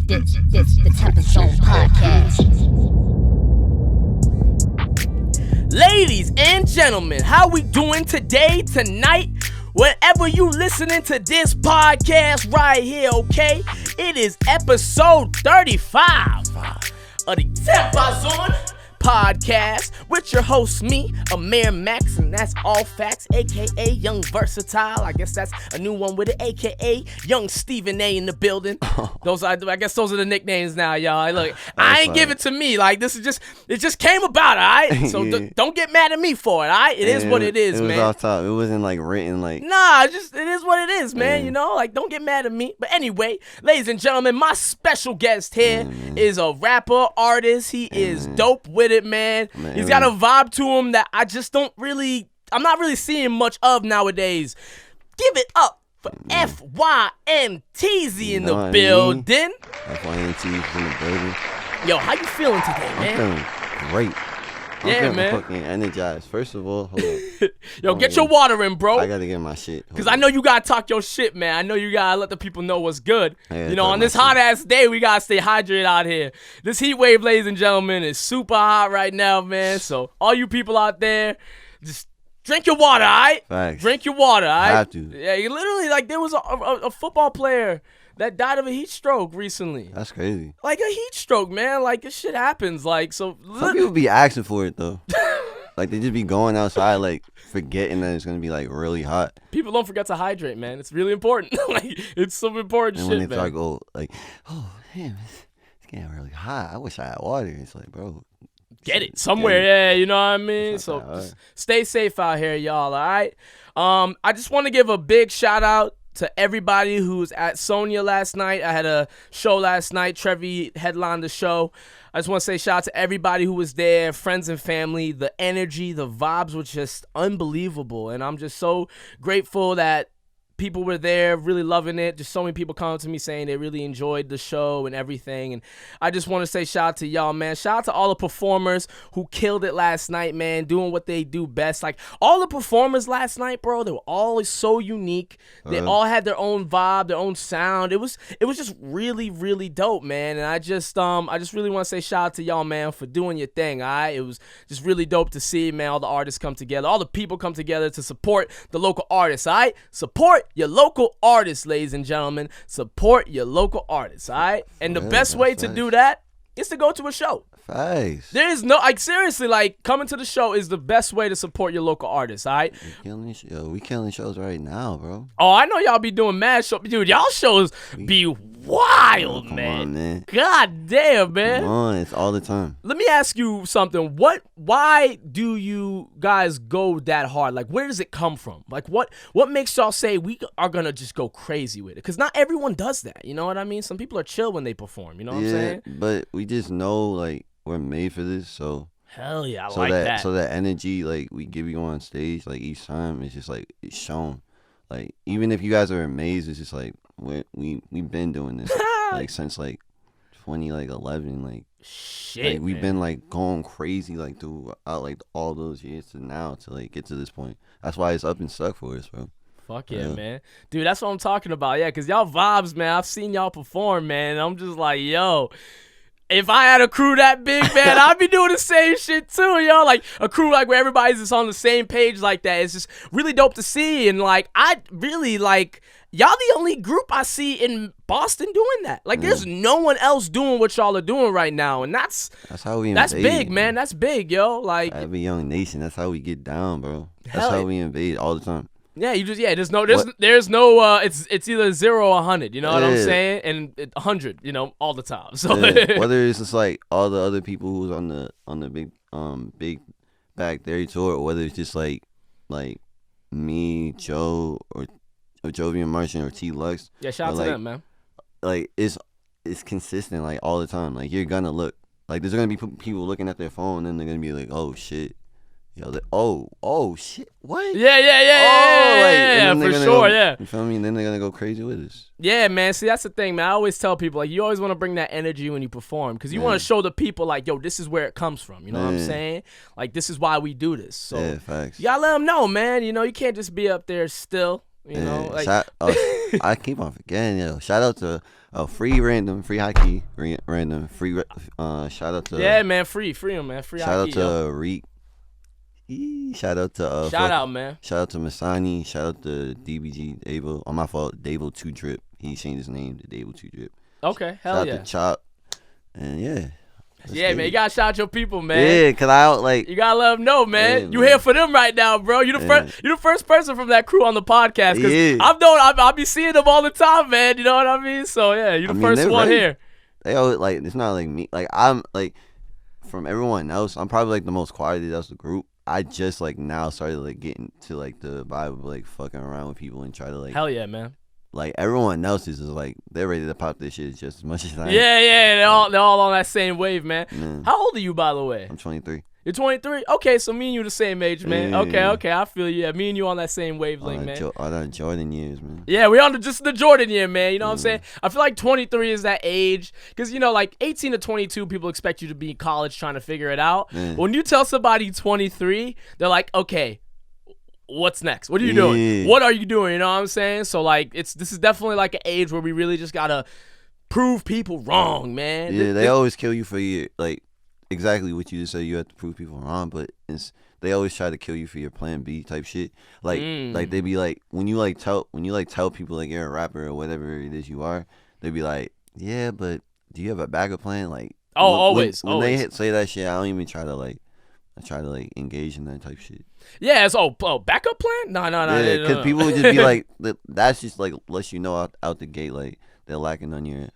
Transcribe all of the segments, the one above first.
This the TempahZone podcast. Ladies and gentlemen, how we doing today, tonight? Whenever you listening to this podcast right here, okay? It is episode 35 of the TempahZone podcast with your host, me, Amir Max, and that's all facts, aka Young Versatile. I guess that's a new one with it, aka Young Stephen A in the building. I guess those are the nicknames now, y'all. Look, I ain't give it to me. Like, it just came about, all right? So don't get mad at me for it, all right? It is what it is, man. It was off top. It wasn't like written like. Nah, it is what it is, man. You know, like, don't get mad at me. But anyway, ladies and gentlemen, my special guest here is a rapper, artist. He is dope with it, man. He's got a vibe to him that I'm not really seeing much of nowadays. Give it up for FYN Teaze3 in the building. FYN Teaze3 in the building. Yo, how you feeling today, man? I'm feeling great. I'm feeling fucking energized. First of all, hold on. Yo, get your water in, bro. I gotta get my shit. Because I know you gotta talk your shit, man. I know you gotta let the people know what's good. Yeah, you know, on this hot-ass day, we gotta stay hydrated out here. This heat wave, ladies and gentlemen, is super hot right now, man. So all you people out there, just drink your water, all right? Facts. Drink your water, all right? Have to. Yeah, you literally, like, there was a football player that died of a heat stroke recently. That's crazy. Like, a heat stroke, man. Like, this shit happens. Like, so. Some people be asking for it, though. Like, they just be going outside, like, forgetting that it's going to be, like, really hot. People don't forget to hydrate, man. It's really important. Like, it's some important and shit, when they man. start damn, it's getting really hot. I wish I had water. It's like, bro. Get it somewhere, yeah, you know what I mean? It's So not that hard. stay safe out here, y'all, all right? I just want to give a big shout out to everybody who was at Sonya last night. I had a show last night. Trevi headlined the show. I just want to say shout out to everybody who was there, friends and family. The energy, the vibes were just unbelievable. And I'm just so grateful that people were there really loving it. Just so many people come to me saying they really enjoyed the show and everything. And I just want to say shout out to y'all, man. Shout out to all the performers who killed it last night, man, doing what they do best. Like, all the performers last night, bro, they were all so unique. They all had their own vibe, their own sound. It was just really, really dope, man. And I just really want to say shout out to y'all, man, for doing your thing, all right? It was just really dope to see, man, all the artists come together, all the people come together to support the local artists, all right? Support your local artists, ladies and gentlemen. Support your local artists, all right? And the best way to do that is to go to a show. Facts. There is no, like, seriously, like, coming to the show is the best way to support your local artists, all right? We killing shows right now, bro. Oh, I know y'all be doing mad shows. Dude, y'all shows be wild, Come man. on, man. God damn, man. Come on, it's all the time. Let me ask you something. Why do you guys go that hard? Like, where does it come from? Like, what makes y'all say we are gonna just go crazy with it? Because not everyone does that. You know what I mean? Some people are chill when they perform. You know what I'm saying? But we just know, like, we're made for this, so. Hell yeah, I like that. So that energy, like, we give you on stage, like, each time, it's just, like, it's shown. Like, even if you guys are amazed, it's just, like, we've been doing this, like, since, like, 2011, like. Shit, like, we've man. been, like, going crazy, like, throughout, like, all those years to now to, like, get to this point. That's why it's up and stuck for us, bro. Fuck yeah, man. Dude, that's what I'm talking about. Yeah, because y'all vibes, man. I've seen y'all perform, man. And I'm just like, yo, if I had a crew that big, man, I'd be doing the same shit too, yo. Like, a crew like where everybody's just on the same page like that. It's just really dope to see. And, like, I really, like, y'all the only group I see in Boston doing that. Like, there's no one else doing what y'all are doing right now. And that's how we that's invade, big, man. That's big, yo. Like, every young nation, that's how we get down, bro. That's how we invade all the time. Yeah, there's no it's either 0 or 100, you know what I'm saying? And 100, you know, all the time. So whether it's just like all the other people who's on the big back there tour, or whether it's just like me, Joe, or Jovian Martian or T Lux. Yeah, shout out to them, man. Like, it's consistent, like, all the time. Like, you're gonna look, like, there's gonna be people looking at their phone, and then they're gonna be like, oh shit. Yo, oh shit, what? Yeah, for sure, yeah. You feel me? And then they're gonna go crazy with us. Yeah, man. See, that's the thing, man. I always tell people, like, you always want to bring that energy when you perform, because you want to show the people, like, yo, this is where it comes from. You know what I'm saying? Like, this is why we do this. So, facts. You gotta let them know, man. You know, you can't just be up there still. You know, like I keep on forgetting, yo. Shout out to Free random, free high key, random, free. Shout out to Yeah, man, free him, man. Free shout out Aki, to Reek. Shout out to shout out, man. Shout out to Masani. Shout out to DBG Davo. On my fault, Davo 2 Drip. He changed his name to Davo 2 Drip. Okay, hell shout yeah. out to Chop. And yeah. Yeah, man, you gotta shout out your people, man. Yeah, cause I like you gotta let them know, man. Yeah, You man. here for them right now, bro. You the first person from that crew on the podcast. Cause Yeah. I'll be seeing them all the time, man. You know what I mean? So yeah, you the first they're one ready. here. They always like it's not like me. Like I'm like from everyone else, I'm probably like the most quiet of the group. I just like now started like getting to like the vibe of like fucking around with people and try to like Hell yeah, man. like everyone else is just like they're ready to pop this shit just as much as I am. Yeah, they're all on that same wave, man. Yeah. How old are you, by the way? I'm 23. You're 23? Okay, so me and you the same age, man. Yeah. Okay, I feel you. Yeah, me and you on that same wavelength, man. All that Jordan years, man. Yeah, we on just the Jordan year, man. You know what I'm saying? I feel like 23 is that age. Because, you know, like 18 to 22, people expect you to be in college trying to figure it out. Yeah. When you tell somebody 23, they're like, okay, what's next? What are you doing? Yeah. What are you doing? You know what I'm saying? So, like, this is definitely like an age where we really just got to prove people wrong, man. Yeah, they always kill you for your like exactly what you just said. You have to prove people wrong, but they always try to kill you for your plan B type shit. Like like they be like when you tell people like you're a rapper or whatever it is you are, they be like, yeah, but do you have a backup plan? Like always. They say that shit, I don't even try to like engage in that type shit. Yeah, it's backup plan? No. Yeah, because people would just be like, that's just like lets you know out the gate like they're lacking on your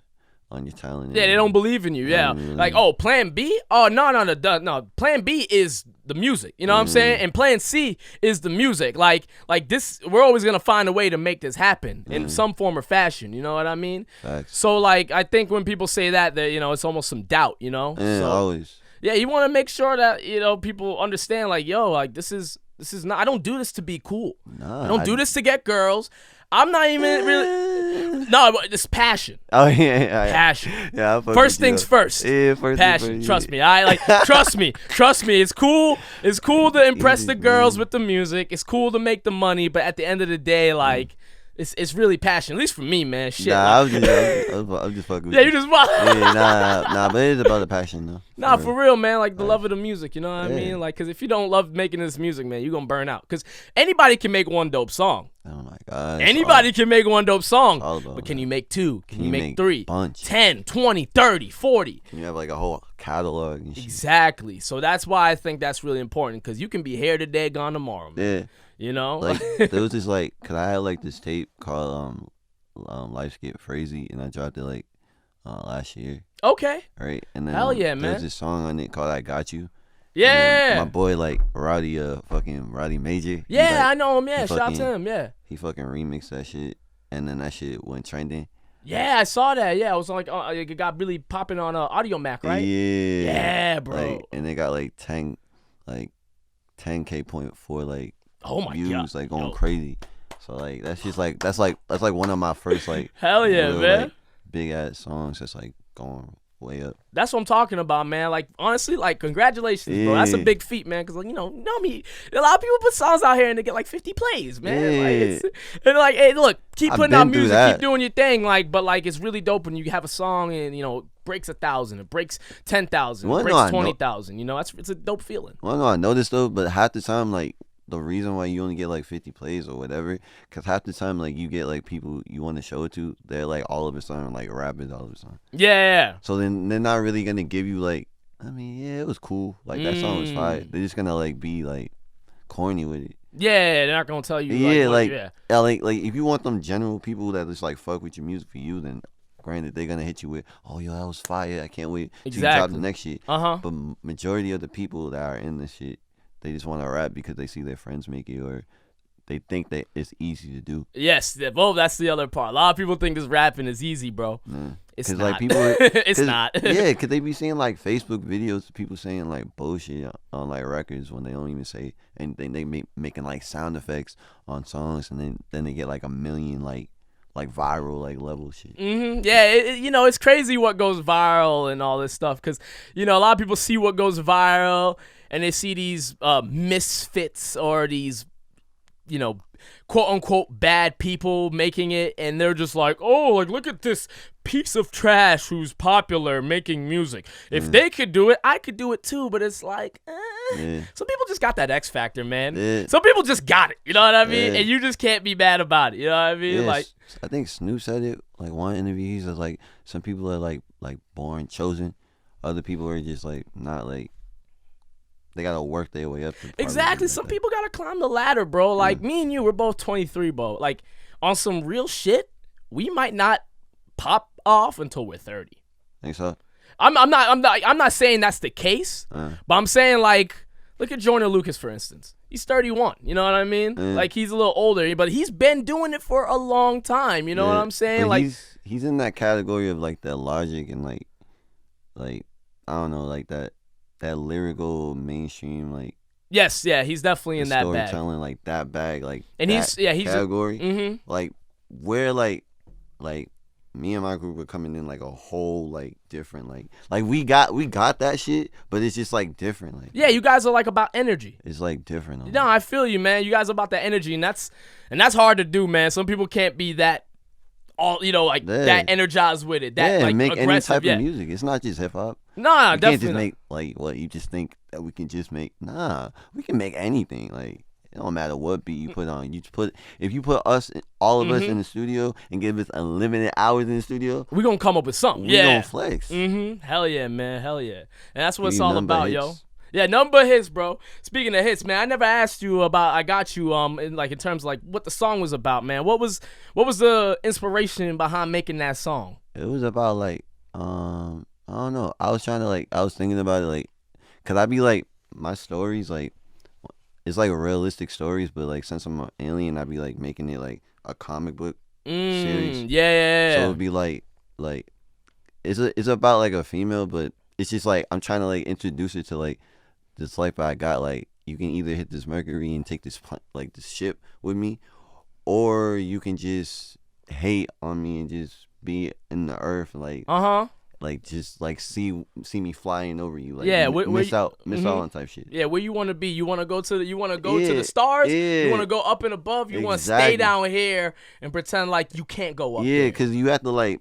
talent. Yeah, they don't believe in you. Yeah, like plan B? Oh no. Plan B is the music. You know what I'm saying? And plan C is the music. Like this, we're always gonna find a way to make this happen in some form or fashion. You know what I mean? Facts. So like, I think when people say that you know, it's almost some doubt. You know? Yeah, So, always. yeah, you want to make sure that you know people understand. Like, yo, like this is not. I don't do this to be cool. Nah, I don't do this to get girls. I'm not even really. No, it's passion. Oh yeah. Passion. Yeah. I fuck First with you, things though. first. Yeah, first Passion. things first, Trust yeah. me. I like. Trust me. It's cool. It's cool to impress the girls with the music. It's cool to make the money, but at the end of the day, like, it's really passion. At least for me, man. Shit. Nah, like- I'm just fucking with yeah, you. you just. Yeah, nah, but it is about the passion though. Nah, for real, man. Like the love of the music, you know what I Yeah. mean? Like, cause if you don't love making this music, man, you gonna burn out. Cause anybody can make one dope song. Oh my god. Anybody can make one dope song. all about But can that. you make two? Can you make make three? bunch? 10, 20, 30, 40? You have like a whole catalog and shit. Exactly. So that's why I think that's really important. Cause you can be here today, gone tomorrow, man. Yeah. You know? Like there was this like, cause I had like this tape called Life's Get Crazy, and I dropped it like last year, okay. right? And then Hell yeah, man. there's this song on it called IGotchu. Yeah. My boy like Rowdy, fucking Rowdy Major. Yeah, I know him. Yeah, he shout out to fucking- him. Yeah. He fucking remixed that shit, and then that shit went trending. Yeah, I saw that. Yeah, it was like it got really popping on Audio Mac, right? Yeah. Yeah, bro. Like, and they got like 10K point for like Oh my views, god. like going Yo. crazy. So like that's just like that's like one of my first like Hell yeah, real, man. like, big ass songs that's like going way up. That's what I'm talking about, man. Like, honestly, like, congratulations, bro. That's a Yeah. big feat, man. Because, like, you know me. A lot of people put songs out here and they get, like, 50 plays, man. Like, and, like, hey, look, keep I've putting out been through music, that. keep doing your thing. Like, but, like, it's really dope when you have a song and, you know, it breaks 1,000, it breaks 10,000, Well, it no, breaks I know. 20,000. You know, it's a dope feeling. Well, no, I noticed though, but half the time, like the reason why you only get like 50 plays or whatever, because half the time, like you get like people you want to show it to, they're like all of a sudden like rappers all of a sudden. Yeah. So then they're not really gonna give you like, I mean, yeah, it was cool, like that song was fire. They're just gonna like be like corny with it. Yeah, they're not going to tell you. Yeah, what- like, yeah. like if you want them general people that just like fuck with your music for you, then granted they're gonna hit you with, oh yo, that was fire, I can't wait till you drop Exactly. the next shit. Uh-huh. But majority of the people that are in this shit, they just want to rap because they see their friends make it, or they think that it's easy to do. Yes, well, that's the other part. A lot of people think this rapping is easy, bro. It's 'Cause, not. like, people, It's 'cause- not. Yeah, because they be seeing like Facebook videos of people saying like bullshit on like records when they don't even say anything. They making like sound effects on songs, and then they get like a million like viral like level shit. Yeah, you know, it's crazy what goes viral and all this stuff because, you know, a lot of people see what goes viral and they see these misfits or these, you know, quote unquote bad people making it, and they're just like, oh, like look at this piece of trash who's popular making music. If they could do it, I could do it too. But it's like, some people just got that X factor, man. Yeah. Some people just got it. You know what I mean? Yeah. And you just can't be mad about it. You know what I mean? Yeah, Like, I think Snoop said it like one interview. He says like some people are like born chosen, other people are just like not like. They gotta work their way up. exactly. Some people gotta climb the ladder, bro. Like me and you, we're both 23, bro. Like on some real shit, we might not pop off until we're 30. Think so? I'm not saying that's the case, but I'm saying like, look at Joyner Lucas for instance. He's 31. You know what I mean? Like he's a little older, but he's been doing it for a long time. You know what I'm saying? But like he's in that category of like the Logic and like I don't know, like that lyrical mainstream like. Yes, yeah, he's definitely in that bag. Storytelling like that bag like. And he's a category. Like where like me and my group are coming in like a whole like different like we got that shit, but it's just like different. Like yeah, you guys are like about energy. It's like different. No, I feel you, man. You guys are about that energy, and that's hard to do, man. Some people can't be that all that energized with it. That like make aggressive. any type of music. It's not just hip hop. Nah, you definitely can't just not. make like what you just think that we can just make. Nah, we can make anything. Like it don't matter what beat you put on. If you put all of us in the studio and give us unlimited hours in the studio, we gonna come up with something. We gonna flex. Hell yeah, man. Hell yeah. And that's what it's all about, yo. Yeah, nothing but hits, bro. Speaking of hits, man, I never asked you about IGotchu in terms of like what the song was about, man. What was the inspiration behind making that song? It was about like I don't know. I was thinking about it like, cause I be like my stories like it's like realistic stories, but like since I'm an alien, I be like making it like a comic book series. Yeah. So it'd be like it's about like a female, but it's just like I'm trying to like introduce it to like this life I got. Like you can either hit this Mercury and take this this ship with me, or you can just hate on me and just be in the earth like like just like see me flying over you like miss out on type shit. Yeah, where you want to be? You want to go to the stars? Yeah. You want to go up and above? You want to stay down here and pretend like you can't go up? Yeah, because you have to like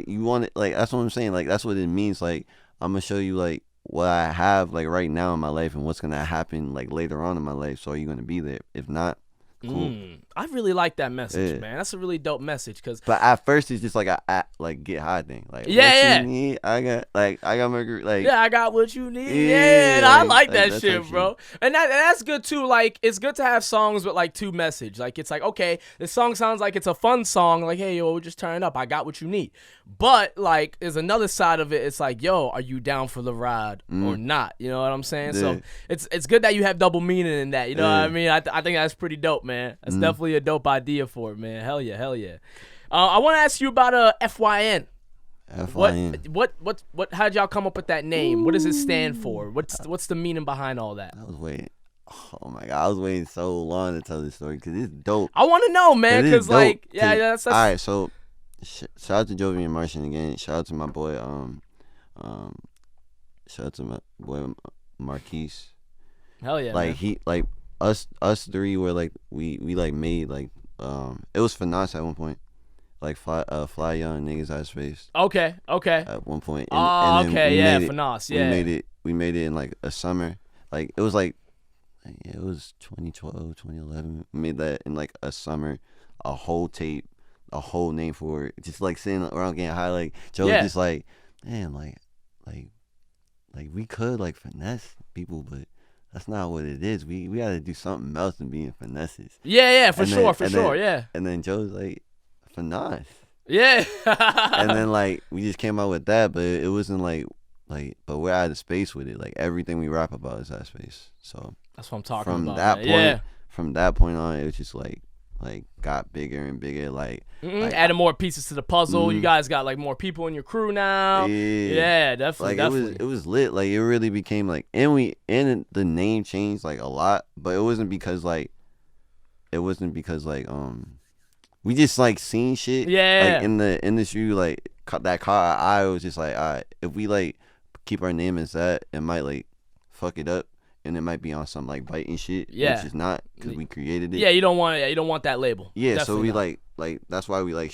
you want it like that's what I'm saying. Like that's what it means. Like I'm gonna show you like what I have like right now in my life and what's gonna happen like later on in my life. So are you gonna be there? If not, cool. I really like that message, man. That's a really dope message. But at first it's just like a like get high thing. Like what you need, I got Mercury. Like I got what you need. Yeah, and I like that shit, bro. Shit. And that's good too. Like it's good to have songs with like two message. Like it's like okay, this song sounds like it's a fun song. Like hey yo, just turn up. I got what you need. But like there's another side of it. It's like yo, are you down for the ride or not? You know what I'm saying? So it's good that you have double meaning in that. You know what I mean? I think that's pretty dope, man. That's definitely a dope idea for it, man. Hell yeah. I want to ask you about FYN. FYN. What? How'd y'all come up with that name? What does it stand for? What's the meaning behind all that? I was waiting. Oh my god, I was waiting so long to tell this story because it's dope. I want to know, man, because like, that's all right. So, shout out to Jovi and Martian again. Shout out to my boy, shout out to my boy Marquise. Hell yeah, like man. he like us three were like we like made like it was finance at one point. Like fly young niggas out of space. Okay. At one point. And okay, finance. Yeah. We made it in like a summer. Like it was like it was 2012, 2011. We made that in like a summer, a whole tape, a whole name for it. Just like sitting around getting high. Like Joe was just like, man, like we could like finesse people, but that's not what it is. We gotta do something else than being finesses. Yeah, for sure, yeah. And then Joe's like, finesse. Yeah. And then like we just came out with that, but it wasn't like but we're out of space with it. Like everything we rap about is out of space. So that's what I'm talking about. From that point on, it was just like got bigger and bigger. Like adding more pieces to the puzzle. You guys got like more people in your crew now. Yeah, definitely. Like it was lit. Like it really became like and the name changed like a lot, but it wasn't because like we just like seen shit. Yeah. Like in the industry, like that car I was just like, all right, if we like keep our name as that, it might like fuck it up and it might be on some like biting shit, Yeah. which is not because we created it. Yeah, you don't want that label. Yeah, Definitely so we not. like that's why we like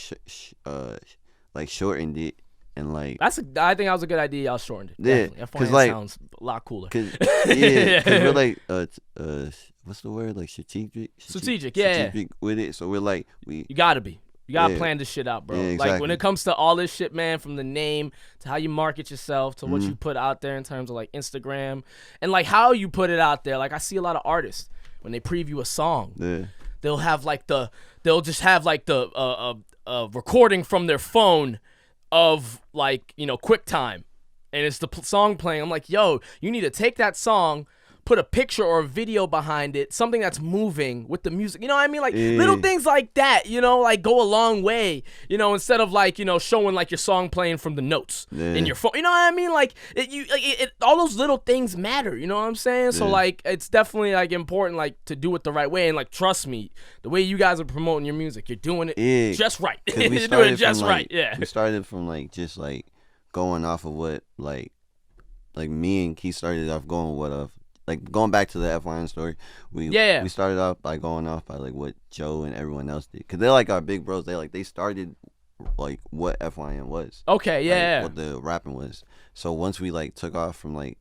shortened it and like I think that was a good idea. Y'all shortened it. Yeah, Definitely. cause FYN like sounds a lot cooler. cause we're like what's the word, like strategic yeah. with it. So we're like You gotta be. You gotta Yeah. plan this shit out, bro. Yeah, Like when exactly. it comes to all this shit, man, from the name to how you market yourself to what you Mm-hmm. put out there in terms of like Instagram and like how you put it out there. Like I see a lot of artists when they preview a song, yeah. they'll just have like the recording from their phone of like, you know, QuickTime, and it's the song playing. I'm like, yo, you need to take that song, put a picture or a video behind it, something that's moving with the music. You know what I mean? Like little things like that, you know, like go a long way, you know, instead of like, you know, showing like your song playing from the notes in your phone. You know what I mean? Like all those little things matter, you know what I'm saying? So like it's definitely like important like to do it the right way, and like trust me, the way you guys are promoting your music, you're doing it just right. You're doing it just right. Yeah. We started from like just like going off of what like me and Keith started off going what of like going back to the FYN story. We started off by going off by like what Joe and everyone else did, because they're like our big bros. They started like what FYN was. Okay, yeah. Like, what the rapping was. So once we like took off from like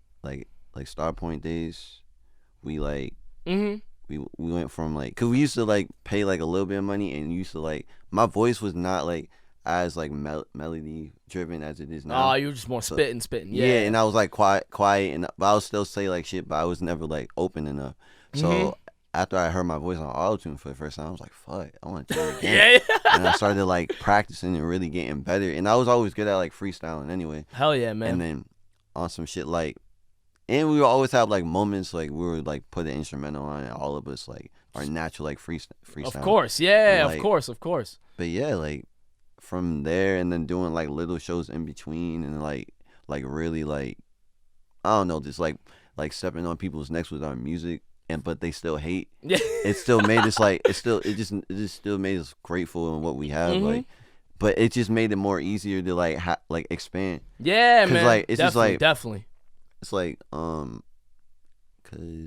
Star Point days, we like we went from like, cause we used to like pay like a little bit of money, and used to like my voice was not like as like melody driven as it is now. Oh, you were just more spitting. Yeah, and I was like quiet, and but I would still say like shit, but I was never like open enough. So after I heard my voice on autotune for the first time, I was like, fuck, I want to do it again. And I started like practicing and really getting better. And I was always good at like freestyling anyway. Hell yeah, man. And then on some shit like, and we would always have like moments like we would like put an instrumental on it, all of us like our natural like freestyle. Of course, yeah, like, of course. But yeah, like from there, and then doing like little shows in between, and like really like, I don't know, just like stepping on people's necks with our music, and but they still hate. Yeah. It still made us like it just still made us grateful in what we have, like, but it just made it more easier to like expand. Yeah, man. Like it's definitely. It's like cause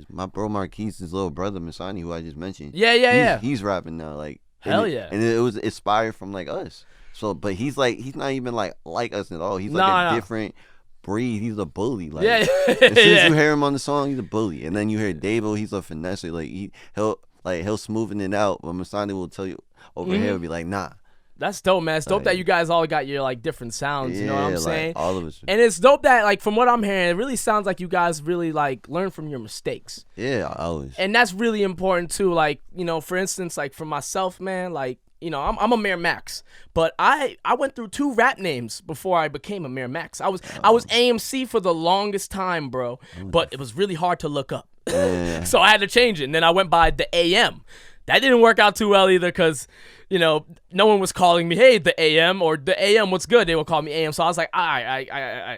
my bro Marquise, his little brother Masani, who I just mentioned. Yeah. He's rapping now, like hell yeah. And it was inspired from like us. So, but he's not even like us at all. He's like a different breed. He's a bully. Like, as soon as you hear him on the song, he's a bully. And then you hear Davo, he's a finesse. Like he'll smoothen it out. But Masani will tell you over here, will be like, nah. That's dope, man. It's dope that you guys all got your like different sounds. You know what I'm saying? All of us. And it's dope that like from what I'm hearing, it really sounds like you guys really like learn from your mistakes. Yeah, always. And that's really important too. Like, you know, for instance, like for myself, man, like, you know, I'm a Mayor Max, but I went through 2 rap names before I became a Mayor Max. I was AMC for the longest time, bro, but it was really hard to look up. So I had to change it, and then I went by the AM. That didn't work out too well either, because, you know, no one was calling me, hey, the AM, or the AM, what's good? They would call me AM. So I was like, all right,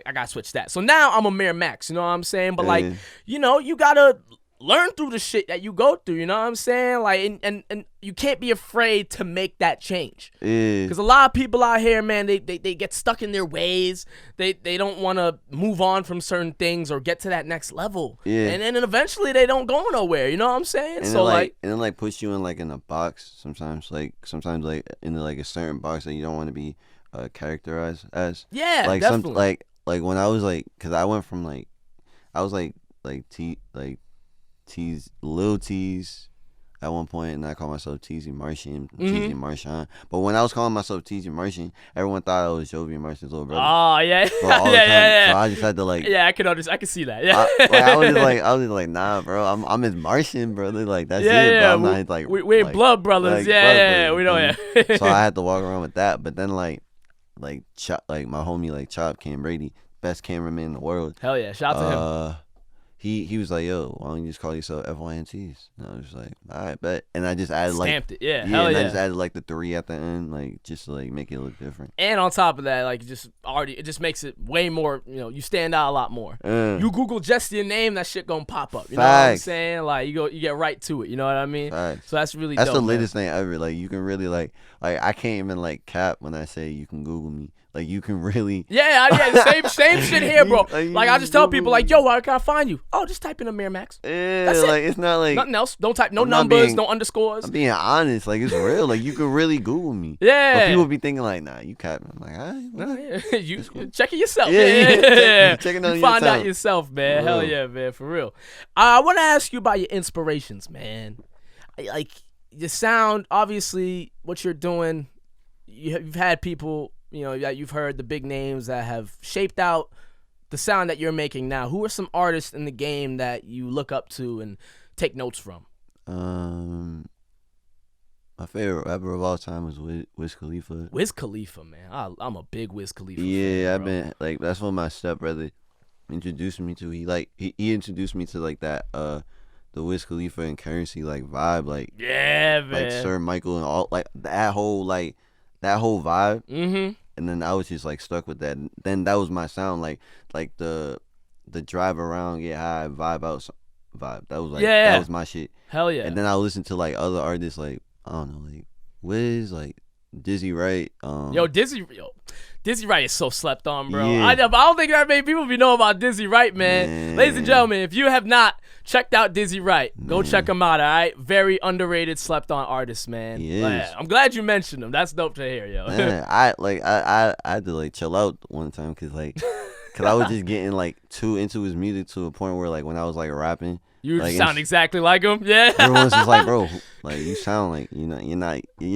I got to switch that. So now I'm a Mayor Max, you know what I'm saying? But, like, you know, you got to learn through the shit that you go through, you know what I'm saying? Like, and you can't be afraid to make that change. Because a lot of people out here, man, they get stuck in their ways. They don't want to move on from certain things or get to that next level. And then eventually they don't go nowhere, you know what I'm saying? And so and then like push you in like in a box sometimes like in like a certain box that you don't want to be characterized as. Yeah, like definitely. like when I was like, because I went from like, I was like Lil Tease at one point, and I called myself Teezy Martian, Teezy Martian. But when I was calling myself Teezy Martian, everyone thought I was Jovi Martian's little brother. Oh yeah, yeah. So I just had to like, I can see that. Yeah, I was just like, nah, bro, I'm his Martian brother. Like that's it, bro. I'm not like we're like, blood brothers. Like, we know. Yeah. So I had to walk around with that. But then like Chop, like my homie like Chop Cam Brady, best cameraman in the world. Hell yeah, shout out to him. He was like, yo, why don't you just call yourself FYN Teaze? And I was like, all right, bet. And I just added like, stamped it, yeah, I just added like the 3 at the end, like just to like make it look different. And on top of that, like it just makes it way more, you know, you stand out a lot more. You Google just your name, that shit gonna pop up. You know what I'm saying? Like you get right to it. You know what I mean? Facts. So that's really that's dope, the latest thing ever. Like you can really like I can't even like cap when I say you can Google me. Like you can really. Yeah, same shit here, bro. Like I just tell Google people, like, me. yo, where can I find you? Oh, just type in Amir Max. Yeah, That's it. like it's not like Nothing else. Don't type no I'm not numbers, being- no underscores. I'm being honest. Like it's real. Like you can really Google me. Yeah. But people be thinking like, nah, you capping. I'm like, all right. Nah, well, yeah. You check it yourself. Yeah. Checking on you find out yourself. yourself, man. For Hell real. yeah, man, for real. I want to ask you about your inspirations, man. Like your sound, obviously, what you're doing. You've had people, that you've heard the big names that have shaped out the sound that you're making now. Who are some artists in the game that you look up to and take notes from? My favorite rapper of all time was Wiz Khalifa. Wiz Khalifa, man. I'm a big Wiz Khalifa Yeah, fan, I've bro. been like that's what my stepbrother introduced me to. He introduced me to like that the Wiz Khalifa and Currency like vibe, like Yeah, man. like Sir Michael and all like that whole vibe. Mm-hmm. And then I was just like stuck with that. Then that was my sound, like the drive around, get high, vibe out vibe. That was like that was my shit. Hell yeah. And then I would listen to like other artists like I don't know, like Wiz, like Dizzy Wright. Dizzy Wright is so slept on, bro. Yeah. I don't think that many people be know about Dizzy Wright, man. Ladies and gentlemen, if you have not checked out Dizzy Wright, go check him out, all right? Very underrated, slept on artist, man. He Like, is. I'm glad you mentioned him. That's dope to hear, yo. Man, I had to like chill out one time because I was just getting like too into his music to a point where like when I was like rapping, You like, sound exactly like him. Yeah. everyone's just like, bro, like you sound like you're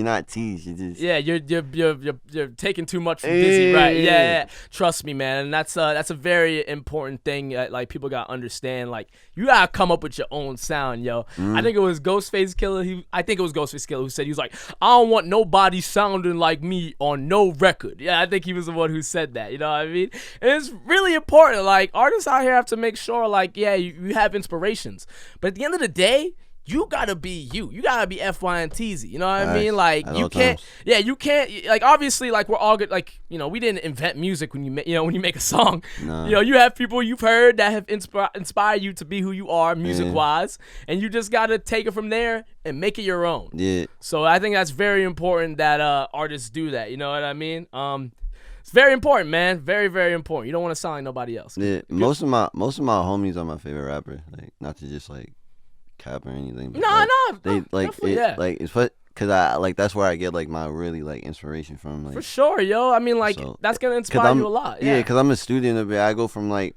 not Tease. You just Yeah, you're taking too much from Dizzy, right? Yeah. Trust me, man, and that's a very important thing. Like people gotta understand. Like you gotta come up with your own sound, yo. I think it was Ghostface Killer. Who said he was like, I don't want nobody sounding like me on no record. Yeah, I think he was the one who said that. You know what I mean? And it's really important. Like artists out here have to make sure, like, yeah, you have inspirations, but at the end of the day, you gotta be you. You gotta be FYN Teaze3. You know what I mean? Like at you all can't. times. Yeah, you can't. Like obviously, like we're all good. Like we didn't invent music when you make a song. Nah. You have people you've heard that have inspired you to be who you are music wise, and you just gotta take it from there and make it your own. Yeah. So I think that's very important that artists do that. You know what I mean? It's very important, man. Very, very important. You don't want to sound like nobody else. Yeah. Most of my homies are my favorite rapper. Like not to just like cap or anything. But they like definitely, it, yeah. like it's because I like that's where I get like my really like inspiration from. Like For sure, yo. I mean, like So, that's gonna inspire you a lot. Yeah, because I'm a student of it. I go from like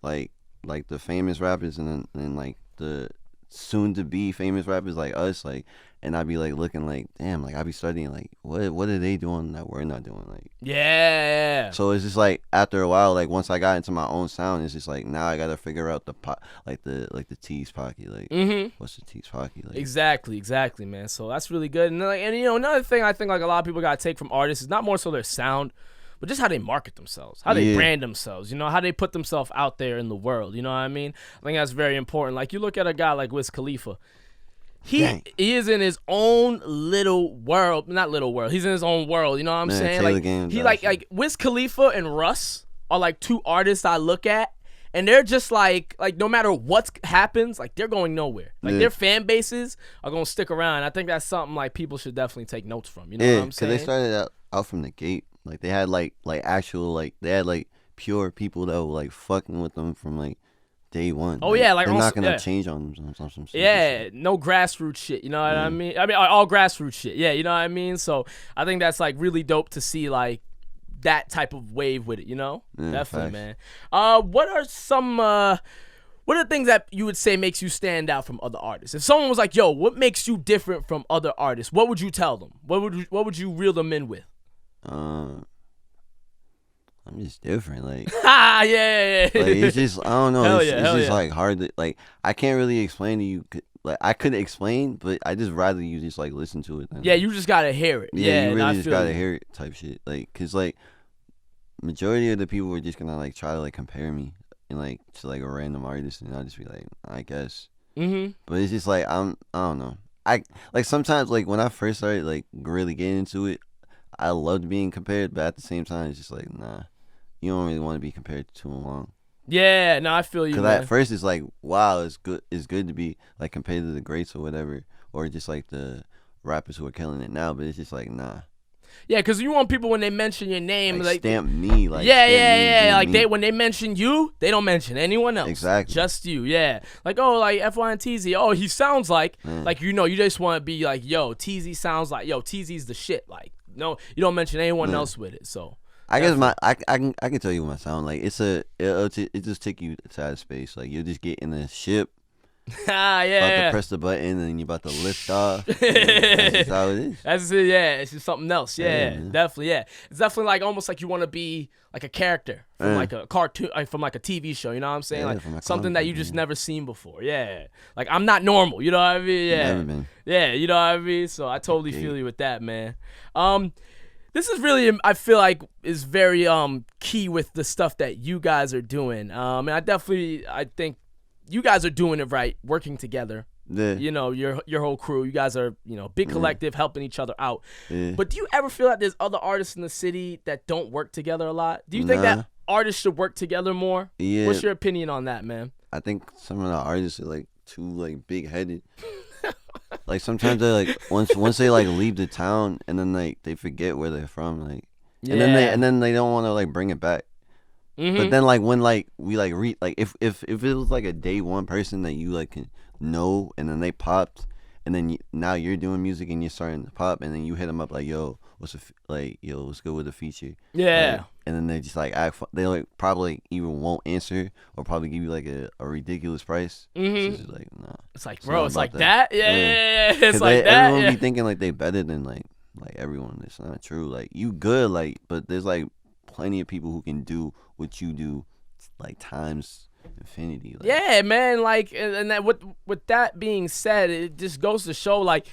the famous rappers and then like the soon to be famous rappers like us, like, and I'd be like looking like, damn, like I'd be studying like what are they doing that we're not doing, like. Yeah. So it's just like after a while, like once I got into my own sound, it's just like now I gotta figure out the the Tease pocket, like what's the Tease pocket, like. Exactly, man. So that's really good. And another thing I think like a lot of people gotta take from artists is not more so their sound, but just how they market themselves, how they brand themselves, how they put themselves out there in the world. You know what I mean? I think that's very important. Like you look at a guy like Wiz Khalifa. He is in his own little world. Not little world. He's in his own world. You know what I'm saying? Taylor Like Gaines, he like Wiz Khalifa and Russ are like two artists I look at, and they're just like no matter what happens, like they're going nowhere. Like their fan bases are gonna stick around. I think that's something like people should definitely take notes from. You know what I'm saying? Because they started out from the gate. Like they had like actual like they had like pure people that were like fucking with them from like day one. Oh yeah, like they're also, not gonna change on them. Some yeah, no grassroots shit. You know what I mean? I mean all grassroots shit. Yeah, you know what I mean. So I think that's like really dope to see like that type of wave with it. Definitely, man. What are some what are the things that you would say makes you stand out from other artists? If someone was like, "Yo, what makes you different from other artists?" What would you tell them? What would you reel them in with? I'm just different, like. Yeah. Like it's just I don't know. Hell It's yeah, just like hard to like. I can't really explain to you. Like I could explain, but I just rather you just like listen to it. Than, Yeah, you just gotta hear it. Yeah, you and I really just feel gotta you. hear it type shit. Like, cause like majority of the people are just gonna like try to like compare me and like to like a random artist, and I'll just be like, I guess. But it's just like I don't know. I like sometimes like when I first started like really getting into it, I loved being compared, but at the same time it's just like nah, you don't really want to be compared to too long. Yeah, no, I feel you. Cause Man. at first it's like wow, it's good to be like compared to the greats or whatever, or just like the rappers who are killing it now. But it's just like nah. Yeah, because you want people when they mention your name, like stamp me, like yeah. Like me. when they mention you, they don't mention anyone else. Exactly. Just you. Yeah. Like like FYN Teaze. Oh, he sounds like you just want to be like, yo, Teaze sounds like Teaze's the shit. Like no, you don't mention anyone else with it. So I guess I can tell you what my sound like. It just take you to space. Like you'll just get in a ship. About to press the button and you're about to lift off. That's just how it is. That's it, yeah. It's just something else. Yeah, definitely, yeah. It's definitely like almost like you want to be like a character from like a cartoon, like from like a TV show. You know what I'm saying? Like something that you just never seen before. Yeah. Like I'm not normal. You know what I mean? Yeah. Never been. Yeah. You know what I mean? So I totally feel you with that, man. This is really, I feel like, is very key with the stuff that you guys are doing. And I think you guys are doing it right, working together. Yeah. You know, your whole crew. You guys are, big collective, helping each other out. Yeah. But do you ever feel like there's other artists in the city that don't work together a lot? Do you think that artists should work together more? Yeah. What's your opinion on that, man? I think some of the artists are like too like big headed. Like sometimes they like once they like leave the town and then like they forget where they're from, like and then they don't want to like bring it back. But then like when like we like if it was like a day one person that you like can know and then they popped and then now you're doing music and you're starting to pop and then you hit them up like what's good with the feature, and then they just like they like probably even won't answer or probably give you like a ridiculous price. So it's just like nah, it's like bro, it's like that. Yeah. It's like that. Everyone be thinking like they better than like everyone. It's not true. Like you good, like, but there's like plenty of people who can do what you do like times infinity. Like. Yeah, man. Like, and that with that being said, it just goes to show like,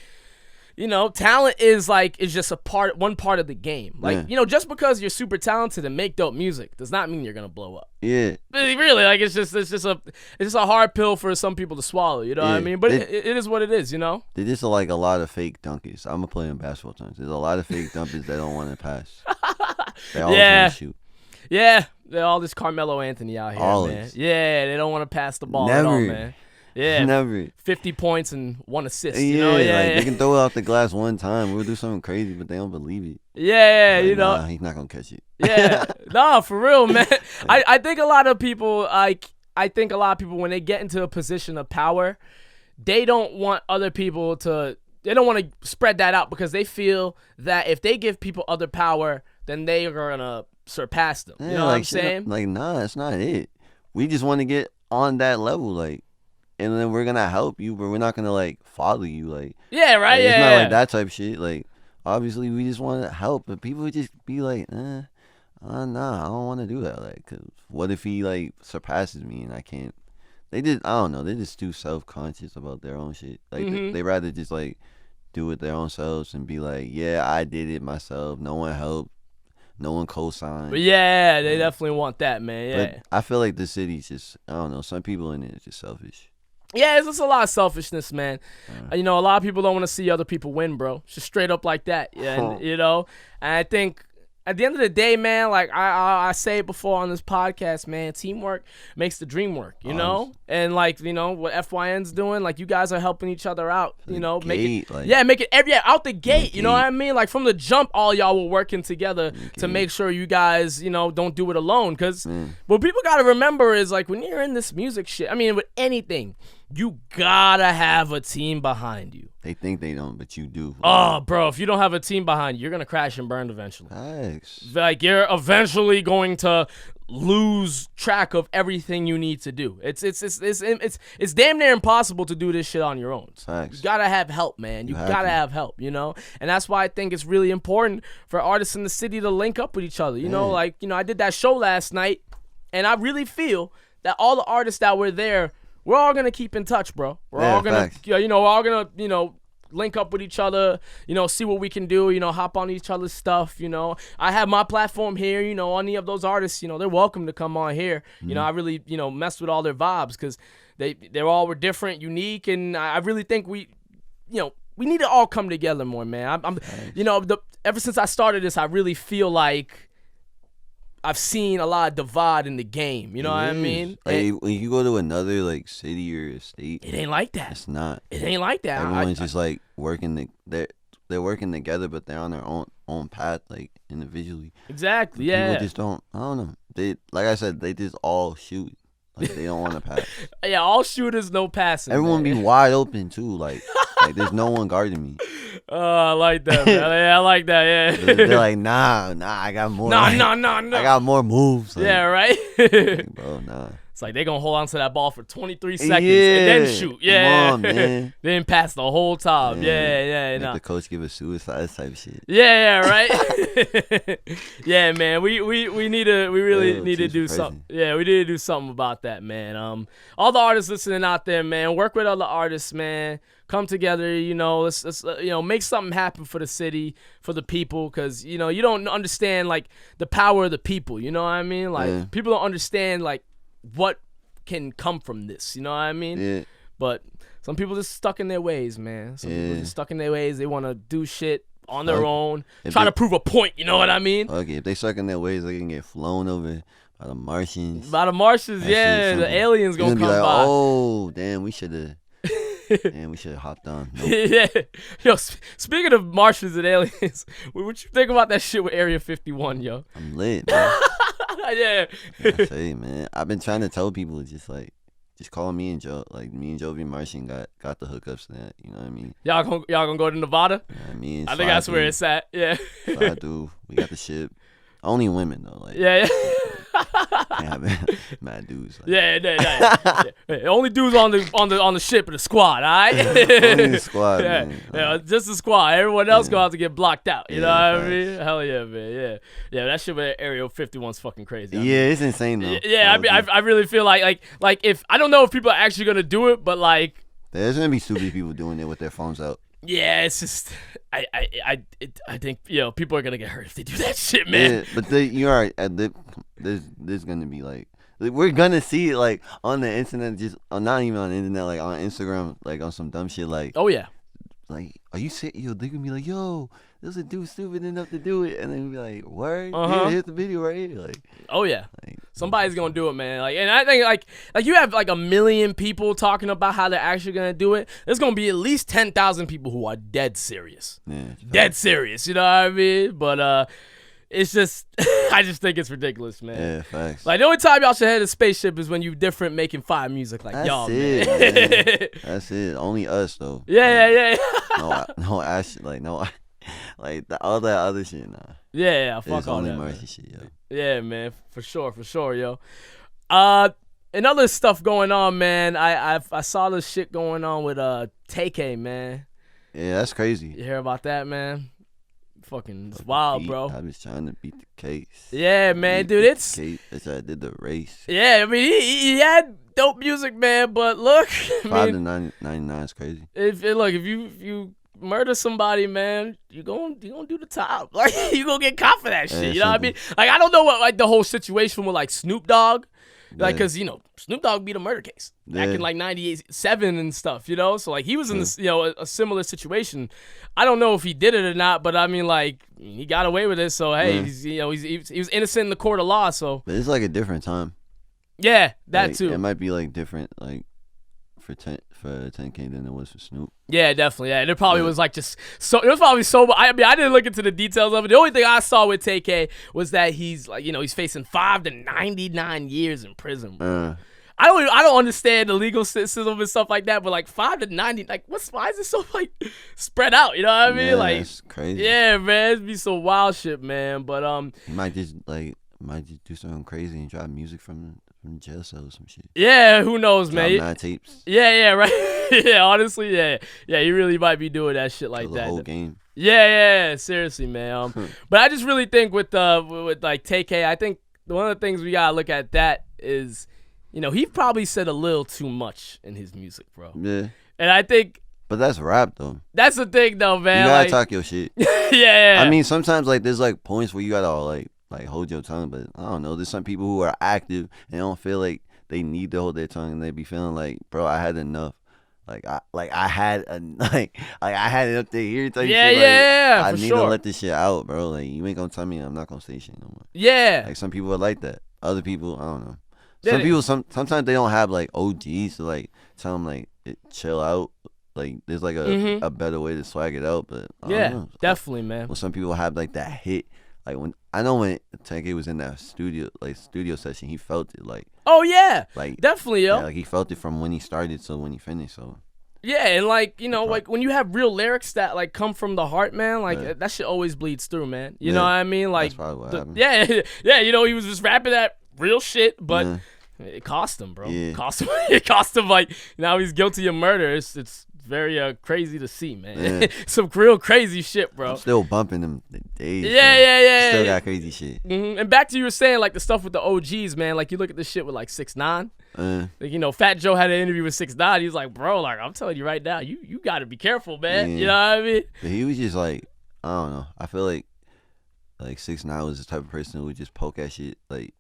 talent is just one part of the game. Like, just because you're super talented and make dope music does not mean you're gonna blow up. Yeah. Really, like it's just a hard pill for some people to swallow. You know what I mean? But it is what it is. There's just like a lot of fake dunkers. I'm gonna play in basketball terms. There's a lot of fake dunkers that don't want to pass. They always want to shoot. Yeah, they're all this Carmelo Anthony out here, always. Man. Yeah, they don't want to pass the ball Never. at all, man. Yeah, never. 50 points and 1 assist. Yeah, they can throw it off the glass one time. We'll do something crazy, but they don't believe it. Yeah, like, nah, he's not gonna catch it. Yeah, no, for real, man. I think a lot of people when they get into a position of power, they don't want other people to. They don't want to spread that out because they feel that if they give people other power, then they are gonna surpass them. You know what I'm saying? Like, nah, that's not it. We just want to get on that level, like, and then we're gonna help you, but we're not gonna like follow you, like. Yeah, right. Like, yeah, it's not like that type of shit. Like, obviously, we just want to help, but people would just be like, nah, I don't want to do that. Like, 'cause what if he like surpasses me and I can't? I don't know. They're just too self-conscious about their own shit. Like, they rather just like do it their own selves and be like, yeah, I did it myself. No one helped. No one co-signed. Yeah, they definitely want that, man. Yeah. But I feel like the city's just, I don't know, some people in it are just selfish. Yeah, it's just a lot of selfishness, man. A lot of people don't want to see other people win, bro. It's just straight up like that. Yeah, and I think at the end of the day, man, like I say it before on this podcast, man, teamwork makes the dream work, you know? And like, what FYN's doing, like you guys are helping each other out, make it out the gate, you know what I mean? Like from the jump, all y'all were working together to make sure you guys, don't do it alone. Cause what people gotta remember is like when you're in this music shit, I mean, with anything, you gotta have a team behind you. They think they don't, but you do. Oh, bro, if you don't have a team behind you, you're gonna crash and burn eventually. Thanks. Like you're eventually going to lose track of everything you need to do. It's damn near impossible to do this shit on your own. Thanks. You gotta have help, man. You gotta have help, and that's why I think it's really important for artists in the city to link up with each other. I did that show last night, and I really feel that all the artists that were there. We're all gonna keep in touch, bro. We're all gonna, link up with each other. See what we can do. Hop on each other's stuff. I have my platform here. Any of those artists, they're welcome to come on here. I really, messed with all their vibes because they all were different, unique, and I really think we need to all come together more, man. Ever since I started this, I really feel like I've seen a lot of divide in the game. You know what I mean? Like, when you go to another like city or state, it ain't like that. It's not. It ain't like that. Everyone's just like working. They're working together, but they're on their own own path, like individually. Exactly. Yeah. People just don't. I don't know. They, like I said, they just all shoot. Like they don't want to pass. Yeah, all shooters, no passing. Everyone man. be wide open too. Like there's no one guarding me. Oh, I like that, man. Yeah, I like that. Yeah. They're like, nah, I got more. No. I got more moves. Like, Yeah, right. like, bro, nah. It's like they gonna hold on to that ball for 23 seconds Yeah. and then shoot. Yeah. Come on, man. Then pass the whole time. Man. Yeah. Make No. the coach give a suicide type shit. Yeah, right. Yeah, man. We really need to do something. Yeah, we need to do something about that, man. All the artists listening out there, man, work with other artists, man. Come together, let's make something happen for the city, for the people, because you don't understand like the power of the people. You know what I mean? Like people don't understand like what can come from this. You know what I mean? Yeah. But some people just stuck in their ways, man. Some people just stuck in their ways. They want to do shit on their own, try to prove a point. You know what I mean? Okay, if they stuck in their ways, they can get flown over by the Martians. By the Martians, yeah. The aliens gonna come like, by. Oh, damn, we should have. Man, we should have hopped on. Nope. Yeah. Yo, speaking of Martians and aliens, what you think about that shit with Area 51, yo? I'm lit, man. Yeah. I say, man. I've been trying to tell people just call me and Joe. Like me and Jovi Martian got the hookups to that. You know what I mean? Y'all gonna go to Nevada? Yeah, me and I think that's where it's at. Yeah. I do. We got the ship. Only women though. Like Yeah. can't have mad dudes. Like. Yeah. Only dudes on the ship of the squad, all right? Only the squad, yeah. man. Yeah, just the squad. Everyone else gonna have to get blocked out. You know what I facts. mean? Hell yeah, man. Yeah. That shit with Area 51's fucking crazy. Yeah, it's insane though. Yeah, I really feel like if I don't know if people are actually gonna do it, but like there's gonna be stupid people doing it with their phones out. yeah, it's just I think people are gonna get hurt if they do that shit, man. Yeah, but you're right. There's gonna be like we're gonna see it like on the internet, just not even on the internet, like on Instagram, like on some dumb shit, like Oh yeah. like are you sick? They gonna be like, yo, there's a dude stupid enough to do it, and then we be like, word, yeah, here's the video right here, like. Oh yeah. Like, Somebody's gonna do it, man. Like, and I think like you have like 1 million people talking about how they're actually gonna do it. There's gonna be at least 10,000 people who are dead serious. Yeah, Dead serious. You know what I mean? But it's just I just think it's ridiculous, man. Yeah, facts. Like the only time y'all should head to Spaceship is when you different making fire music like That's y'all, it, man. That's it. Only us though. Yeah. No, Ash, like no, like all that other shit, nah. Yeah, fuck It's all only that, Mercy man. shit, yo. Yeah, man, for sure, yo. And other stuff going on, man. I saw this shit going on with Tay K, man. Yeah, that's crazy. You hear about that, man? Fucking it's wild, bro. I was trying to beat the case. Yeah, man, dude, it's That's why I did the race. yeah. I mean, he had dope music, man. But look, I 5 mean, to 99 is crazy. if you murder somebody, man, you gonna do the top. Like you gonna get caught for that shit. Yeah, You know what I mean? Like I don't know what like the whole situation with like Snoop Dogg. Like, Yeah. cause Snoop Dogg beat a murder case back Yeah. in like '97 and stuff, So like he was in this, a similar situation. I don't know if he did it or not, but I mean, like he got away with it. So hey, Yeah. he was innocent in the court of law. So But it's like a different time. yeah, that Like, too. It might be like different, like for 10K than it was for Snoop. Yeah, definitely. Yeah, and it probably was like just so. It was probably so. I mean, I didn't look into the details of it. The only thing I saw with Tay K was that he's like, he's facing 5 to 99 years in prison. Bro. I don't understand the legal system and stuff like that, but like 5 to 90, like why is it so like spread out? You know what I mean? Yeah, like it's crazy. yeah, man, it'd be some wild shit, man. But He might just do something crazy and drop music from jail cell or some shit. yeah, who knows, man? Drop 9 tapes. Yeah, right. Yeah, honestly, yeah, he really might be doing that shit like Kill that. the whole game. Yeah, seriously, man. But I just really think with like Tay K, I think one of the things we gotta look at that is, he probably said a little too much in his music, bro. Yeah. And I think But that's rap though. that's the thing, though, man. You gotta like, talk your shit. yeah. I mean, sometimes like there's like points where you gotta like hold your tongue, but I don't know. There's some people who are active and don't feel like they need to hold their tongue, and they be feeling like, bro, I had enough. I had it up to here. Type Yeah, shit. yeah, I for need sure. to let this shit out, bro. Like you ain't gonna tell me I'm not gonna say shit no more. Yeah. Like some people are like that. Other people, I don't know. Yeah, Some people, sometimes they don't have like OGs to like tell them like chill out. like there's like a better way to swag it out, but I don't know. Definitely, man. When some people have like that hit, like when Tay K was in that studio session, he felt it like. Oh yeah, like definitely, yo. Yeah, like he felt it from when he started to when he finished. So. Yeah, and like, you know, like when you have real lyrics that like come from the heart, man, like that shit always bleeds through, man. You know what I mean? Like, that's probably what happened. Yeah, you know, he was just rapping that real shit, but it cost him, bro. Yeah. It cost him. Like, now he's guilty of murder. It's very crazy to see, man. Some real crazy shit, bro. I'm still bumping them days. Yeah. Still got crazy shit. And back to you were saying like the stuff with the OGs, man. Like you look at this shit with like 6ix9ine. Like, you know, Fat Joe had an interview with 6ix9ine. He was like, bro, like I'm telling you right now, you got to be careful, man. You know what I mean? But he was just like, I don't know. I feel like 6ix9ine was the type of person who would just poke at shit. Like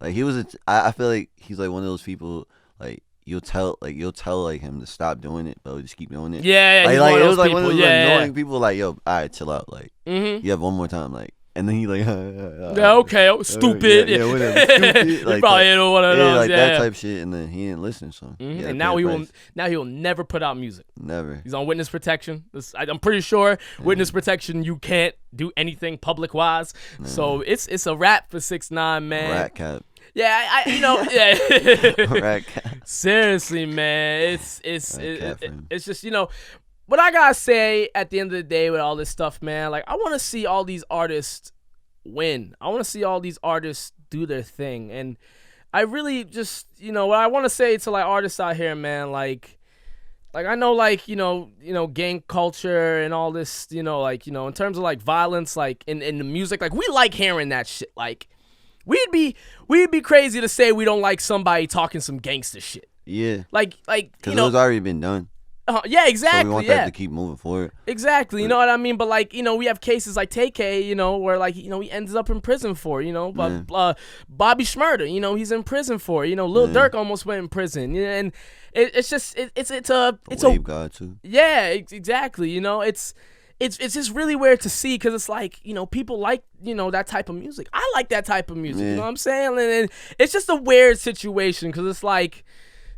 he was. I feel like he's like one of those people. Like you'll tell like him to stop doing it, but he'll just keep doing it. Yeah. Like it was like people. one of those annoying people. Like, yo, all right, chill out. Like Mm-hmm. you have one more time. Like. And then he like, yeah, okay, stupid. Yeah, whatever. Stupid. Like, he probably ain't one of those. Like that type shit. And then he didn't listen. So and now he will never put out music. Never. He's on witness protection. I'm pretty sure witness protection. You can't do anything public wise. So it's a wrap for 6ix9ine, man. Rat cap. Yeah, yeah. Rat cap. Seriously, man, it's just, you know. What I gotta say at the end of the day with all this stuff, man, like I want to see all these artists win. I want to see all these artists do their thing, and I really just, you know, what I want to say to like artists out here, man, like I know, like, you know, gang culture and all this, you know, like, you know, in terms of like violence, like in the music, like we like hearing that shit. Like we'd be crazy to say we don't like somebody talking some gangster shit. Yeah. Like because it's already been done. Yeah, exactly. So we want that to keep moving forward. Exactly, you know what I mean? But like, you know, we have cases like Tay K, you know, where like, you know, he ends up in prison for, you know, Bobby Shmurda, you know, he's in prison for, you know, Lil Durk almost went in prison, you know, and it's just it's a Wave God too. Yeah, exactly. You know, it's just really weird to see because it's like, you know, people like, you know, that type of music. I like that type of music. You know what I'm saying? And it's just a weird situation because it's like,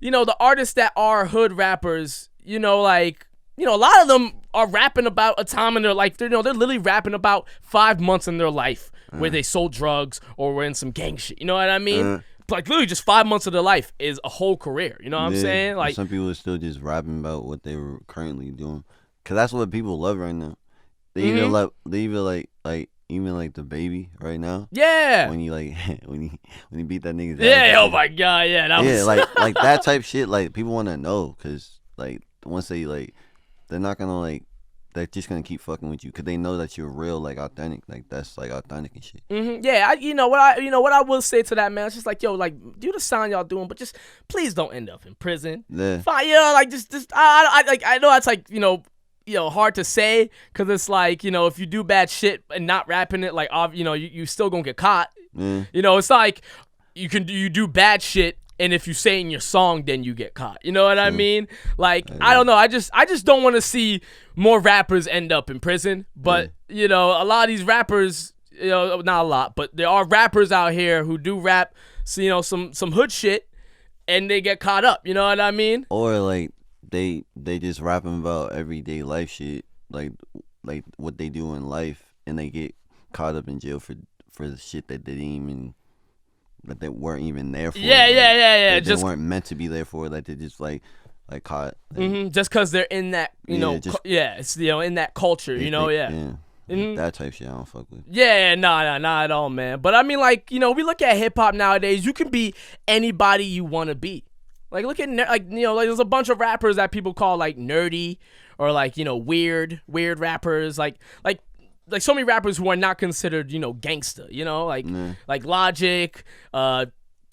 you know, the artists that are hood rappers. You know, like, you know, a lot of them are rapping about a time in their life. They're literally rapping about 5 months in their life where they sold drugs or were in some gang shit. You know what I mean? Like, literally just 5 months of their life is a whole career. You know what I'm saying? Like, some people are still just rapping about what they were currently doing. Because that's what people love right now. They even like the baby right now. Yeah. When he like when he beat that nigga's ass. Yeah. Oh my god. Yeah. That was like that type shit. Like people want to know because like once they like, they're not gonna like. They're just gonna keep fucking with you because they know that you're real, like authentic, like that's like authentic and shit. Yeah, you know what I will say to that, man. It's just like, yo, like do the sound y'all doing, but just please don't end up in prison. Yeah. Fine, you know, like just I know that's like, you know, hard to say because it's like, you know, if you do bad shit and not rapping it, like, you know, you still gonna get caught. You know, it's like you do bad shit. And if you say in your song, then you get caught. You know what I mean? Like, I don't know. I just don't want to see more rappers end up in prison. But, you know, a lot of these rappers, you know, not a lot, but there are rappers out here who do rap, so, you know, some hood shit, and they get caught up. You know what I mean? Or, like, they just rapping about everyday life shit, like what they do in life, and they get caught up in jail for the shit that they didn't even... that they weren't even there for. Yeah. Just they weren't meant to be there for. Like they just like caught. Like, just because they're in that, you know, it's, you know, in that culture, you know, that type shit I don't fuck with. Yeah, nah, not at all, man. But I mean, like, you know, we look at hip hop nowadays. You can be anybody you want to be. Like, look at like, you know, like there's a bunch of rappers that people call like nerdy or like, you know, weird rappers. Like so many rappers who are not considered, you know, gangsta, you know, like Logic,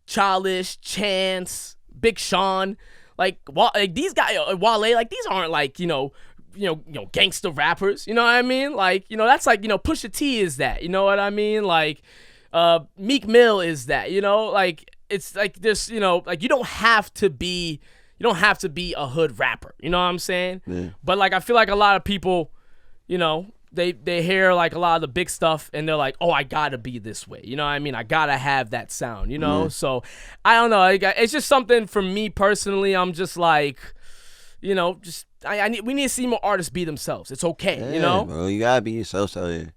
Childish, Chance, Big Sean, like these guys, Wale, like these aren't like, you know, gangsta rappers, you know what I mean? Like, you know, that's like, you know, Pusha T is that, you know what I mean? Like, Meek Mill is that, you know, like it's like this, you know, like you don't have to be a hood rapper, you know what I'm saying? Yeah. But like I feel like a lot of people, you know, they hear like a lot of the big stuff and they're like, oh, I gotta be this way, you know what I mean? I gotta have that sound, you know? So I don't know, it's just something for me personally. I'm just like, you know, just we need to see more artists be themselves. It's okay, Yeah, you know. bro, you gotta be yourself out here.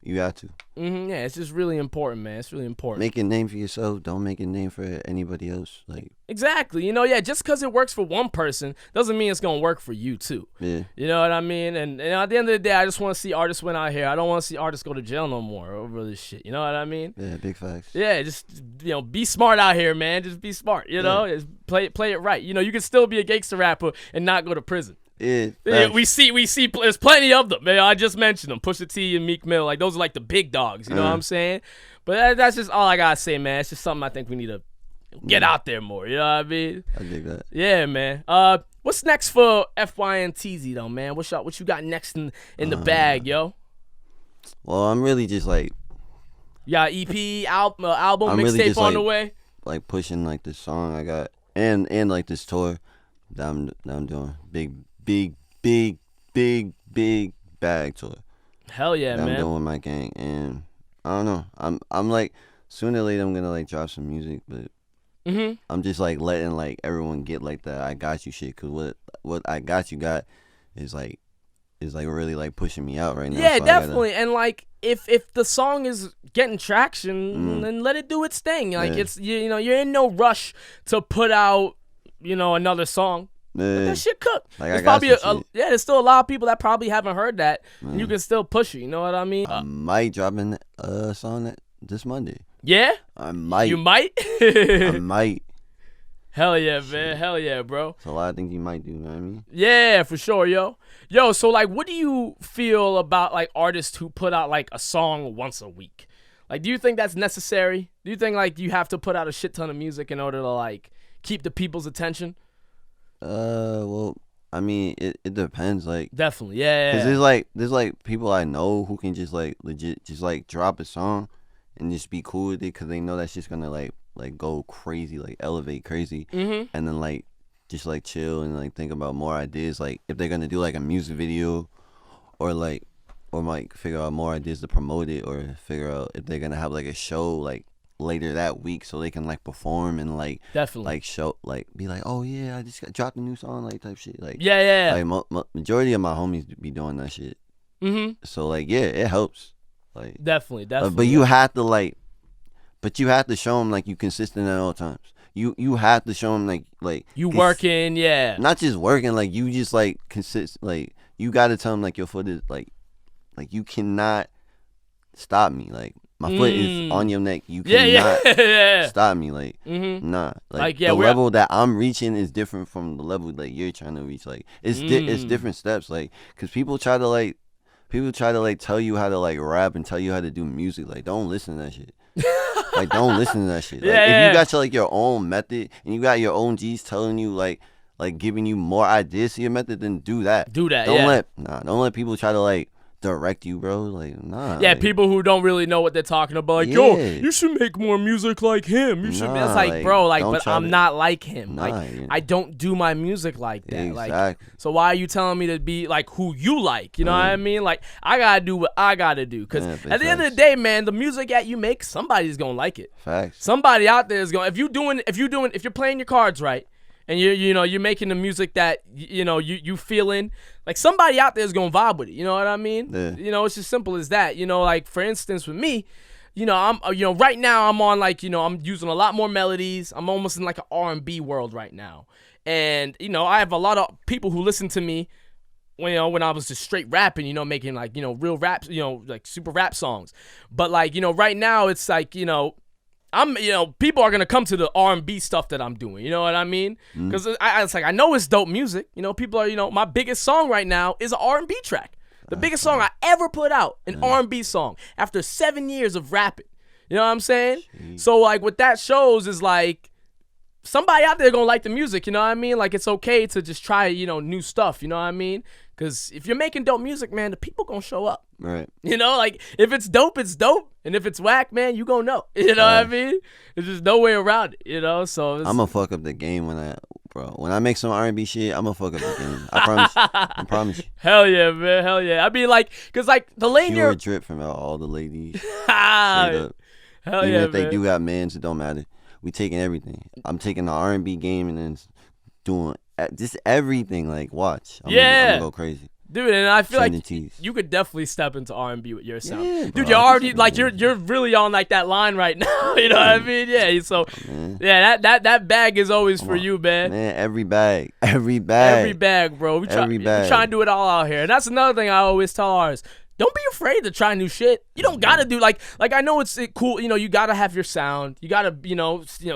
You got to. Yeah, it's just really important, man. It's really important. Make a name for yourself. Don't make a name for anybody else. Like exactly, you know, yeah. Just because it works for one person doesn't mean it's gonna work for you too. Yeah. You know what I mean? And at the end of the day, I just want to see artists win out here. I don't want to see artists go to jail no more over this shit. You know what I mean? Yeah, big facts. Yeah, just be smart out here, man. Just be smart. You know, just play it right. You know, you can still be a gangster rapper and not go to prison. Yeah, we see. There's plenty of them. Man, I just mentioned them. Pusha T and Meek Mill, like those are like the big dogs. You know what I'm saying? But that's just all I gotta say, man. It's just something I think we need to get out there more. You know what I mean? I dig that. Yeah, man. What's next for FYN Teaze3 though, man? What you got next in the bag, yo? Well, I'm really just like. You got EP, album, I'm really mixtape just, on like, the way. Like pushing like this song I got and like this tour that I'm doing big bag tour. Hell yeah, man. I'm doing with my gang, and I don't know. I'm like sooner or later I'm gonna like drop some music, but I'm just like letting like everyone get like the I got you shit, cause what I got you got is like really like pushing me out right now. Yeah, so definitely. And like if the song is getting traction, then let it do its thing. Like it's you know you're in no rush to put out another song. Let that shit cook. Like, there's probably there's still a lot of people that probably haven't heard that. And you can still push it. You know what I mean? I might drop a song this Monday. Yeah? I might. You might? I might. Hell yeah, man. Hell yeah, bro. So a lot of things you might do, you know what I mean? Yeah, for sure, yo. Yo, so like what do you feel about like artists who put out like a song once a week? Like do you think that's necessary? Do you think like you have to put out a shit ton of music in order to like keep the people's attention? Well, I mean, it depends, like definitely, yeah. Cause there's like people I know who can just like legit just like drop a song and just be cool with it, cause they know that's just gonna like go crazy, like elevate crazy, and then like just like chill and like think about more ideas, like if they're gonna do like a music video, or like figure out more ideas to promote it, or figure out if they're gonna have like a show like later that week so they can like perform and like definitely like show like be like, oh yeah, I just dropped a new song, like type shit, like yeah. Like majority of my homies be doing that shit. So like yeah, it helps, like definitely. But you have to like, show them like you consistent at all times. You have to show them like you working, yeah. Not just working, like you just like consist, like you got to tell them like your foot is like you cannot stop me, like. My foot is on your neck. You cannot stop me. Like, nah. Like the level that I'm reaching is different from the level that you're trying to reach. Like, it's different steps. Like, cause people try to tell you how to like rap and tell you how to do music. Like, don't listen to that shit. Like, don't listen to that shit. Like, if you got your own method and you got your own G's telling you like giving you more ideas to your method, then do that. Don't let people try to like direct you, bro. Like, nah. Yeah, like, people who don't really know what they're talking about. Like, yo, you should make more music like him. You should. It's like, bro, like, but I'm not like him. Like, I don't do my music like that. Exactly. Like, so why are you telling me to be like who you like? You know what I mean? Like, I gotta do what I gotta do. Cause at the end of the day, man, the music that you make, somebody's gonna like it. Facts. Somebody out there is gonna. If you're playing your cards right, and you're making the music that you feeling, like somebody out there is gonna vibe with it. You know what I mean? Yeah. It's as simple as that. Like for instance with me, I'm right now I'm on like I'm using a lot more melodies. I'm almost in like an R&B world right now, and I have a lot of people who listen to me when I was just straight rapping, making like real raps, like super rap songs. But like right now it's like I'm, people are gonna come to the R&B stuff that I'm doing. You know what I mean? Because it's like I know it's dope music. People are, my biggest song right now is an R&B track. The biggest song I ever put out, an R&B song, after 7 years of rapping. You know what I'm saying? Jeez. So like what that shows is like somebody out there gonna like the music. You know what I mean? Like it's okay to just try new stuff. You know what I mean? Because if you're making dope music, man, the people gonna show up. Right. Like if it's dope, it's dope. And if it's whack, man, you gonna know. You know what I mean? There's just no way around it, So I'm gonna fuck up the game when I make some R&B shit. I'm gonna fuck up the game. I promise you. I promise you. Hell yeah, man. Hell yeah. I mean, like, cause like the lane Pure drip from all the ladies. Straight up. Hell Even yeah, if they man. do got mans, it don't matter. We taking everything. I'm taking the R&B game and then doing just everything. Like, watch. I'm gonna go crazy. Dude, and I feel like Teaze. you could definitely step into R&B with your sound. Yeah, dude, bro, you're already like you're really on like that line right now. You know what I mean? Yeah. So that bag is always for you, man. Man, every bag, bro. We try and do it all out here, and that's another thing I always tell artists. Don't be afraid to try new shit. You don't gotta do like I know it's cool. You know, you gotta have your sound. You gotta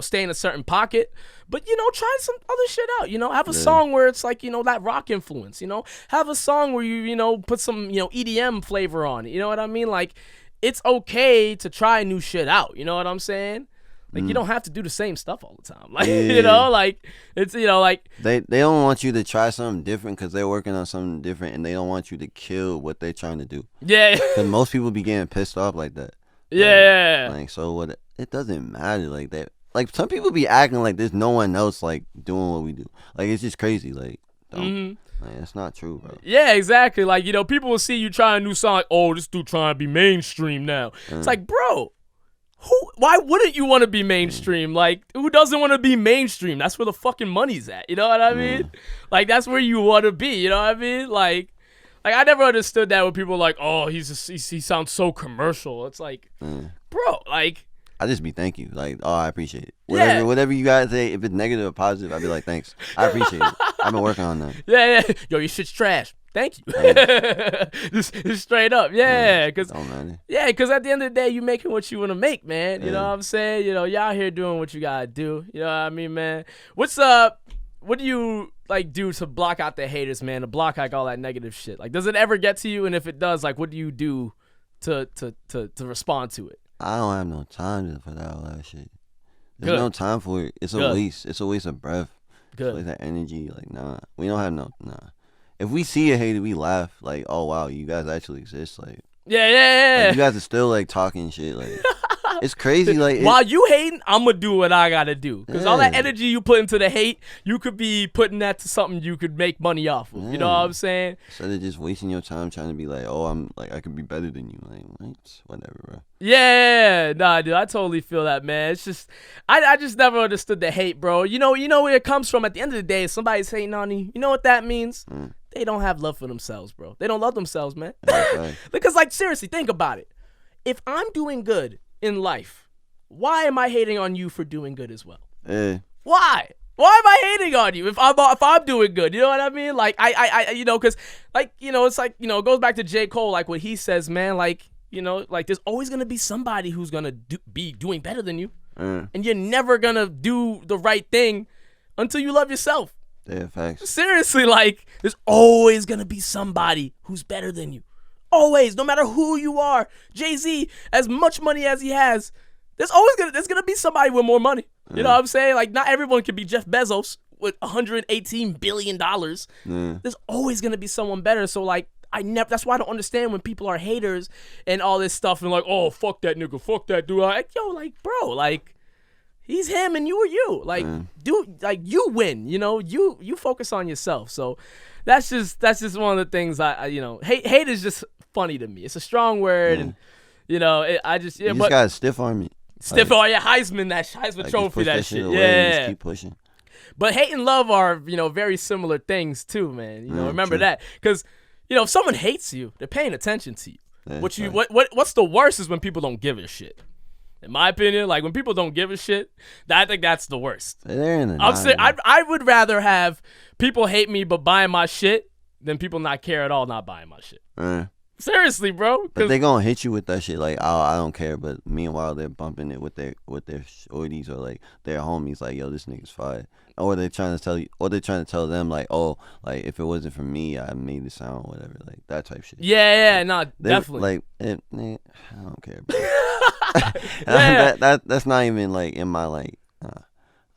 stay in a certain pocket. But try some other shit out. Have a song where it's like that rock influence. Have a song where you put some EDM flavor on it. You know what I mean? Like, it's okay to try new shit out. You know what I'm saying? Like, you don't have to do the same stuff all the time. Like, like it's like they don't want you to try something different because they're working on something different, and they don't want you to kill what they're trying to do. Yeah. Because most people be getting pissed off like that. Yeah. Like so what? It doesn't matter like that. Like, some people be acting like there's no one else like doing what we do. Like, it's just crazy. Like, don't. Like, that's not true, bro. Yeah, exactly. Like, people will see you trying a new song. Like, oh, this dude trying to be mainstream now. It's like, bro. Why wouldn't you want to be mainstream? Like, who doesn't want to be mainstream? That's where the fucking money's at. You know what I mean? Like, that's where you want to be. You know what I mean? Like I never understood that when people are like, oh, he sounds so commercial. It's like, bro, like. I just be thank you. Like, oh, I appreciate it. Whatever you guys say, if it's negative or positive, I'd be like, thanks. I appreciate it. I've been working on that. Yeah. Yo, your shit's trash. Thank you. just straight up. Yeah. Because at the end of the day, you making what you want to make, man. You know what I'm saying? Y'all out here doing what you got to do. You know what I mean, man? What's up? What do you like do to block out the haters, man? To block like all that negative shit? Like, does it ever get to you? And if it does, like, what do you do to respond to it? I don't have no time for that all that shit. There's no time for it. It's a waste. It's a waste of breath. It's a waste of energy. Like, nah. We don't have nah. If we see a hater, we laugh. Like, oh wow, you guys actually exist. Like, yeah. Like, you guys are still like talking shit. Like, it's crazy. Like, while you hating, I'm gonna do what I gotta do. Because all that energy you put into the hate, you could be putting that to something you could make money off of. You know what I'm saying? Instead of just wasting your time trying to be like, oh, I'm like, I could be better than you. Like, what? Whatever, bro. Yeah, nah, dude, I totally feel that, man. It's just, I just never understood the hate, bro. You know where it comes from. At the end of the day, if somebody's hating on you, you know what that means? They don't have love for themselves, bro. They don't love themselves, man. Because, like, seriously, think about it. If I'm doing good in life, why am I hating on you for doing good as well? Why? Why am I hating on you if I'm doing good? You know what I mean? Like, I because, like, it's like, it goes back to J. Cole, like what he says, man, like, like there's always going to be somebody who's going to be doing better than you. And you're never going to do the right thing until you love yourself. Yeah, facts. Seriously, like, there's always going to be somebody who's better than you. Always, no matter who you are. Jay-Z, as much money as he has, there's gonna be somebody with more money. You know what I'm saying? Like, not everyone can be Jeff Bezos with $118 billion. There's always gonna be someone better. So, like, that's why I don't understand when people are haters and all this stuff and like, oh, fuck that nigga, fuck that dude. Like, yo, like, bro, like, he's him and you are you. Like, dude, like, you win. You focus on yourself. So that's just one of the things I hate is just funny to me. It's a strong word, and you just gotta stiff arm it. Heisman Trophy, that shit. Yeah, just keep pushing. But hate and love are very similar things too, man. Remember that, because if someone hates you, they're paying attention to you. What's the worst is when people don't give a shit. In my opinion, like, when people don't give a shit, I think that's the worst. I'm saying I would rather have people hate me but buying my shit than people not care at all not buying my shit. Seriously, bro. But they gonna hit you with that shit like, oh, I don't care. But meanwhile, they're bumping it with their shorties or like their homies, like, yo, this nigga's fire. Or they're trying to tell you, or they're trying to tell them like, oh, like, if it wasn't for me, I made the sound, whatever, like that type shit. Yeah, no, definitely. Like, I don't care, bro. That's not even like in my like.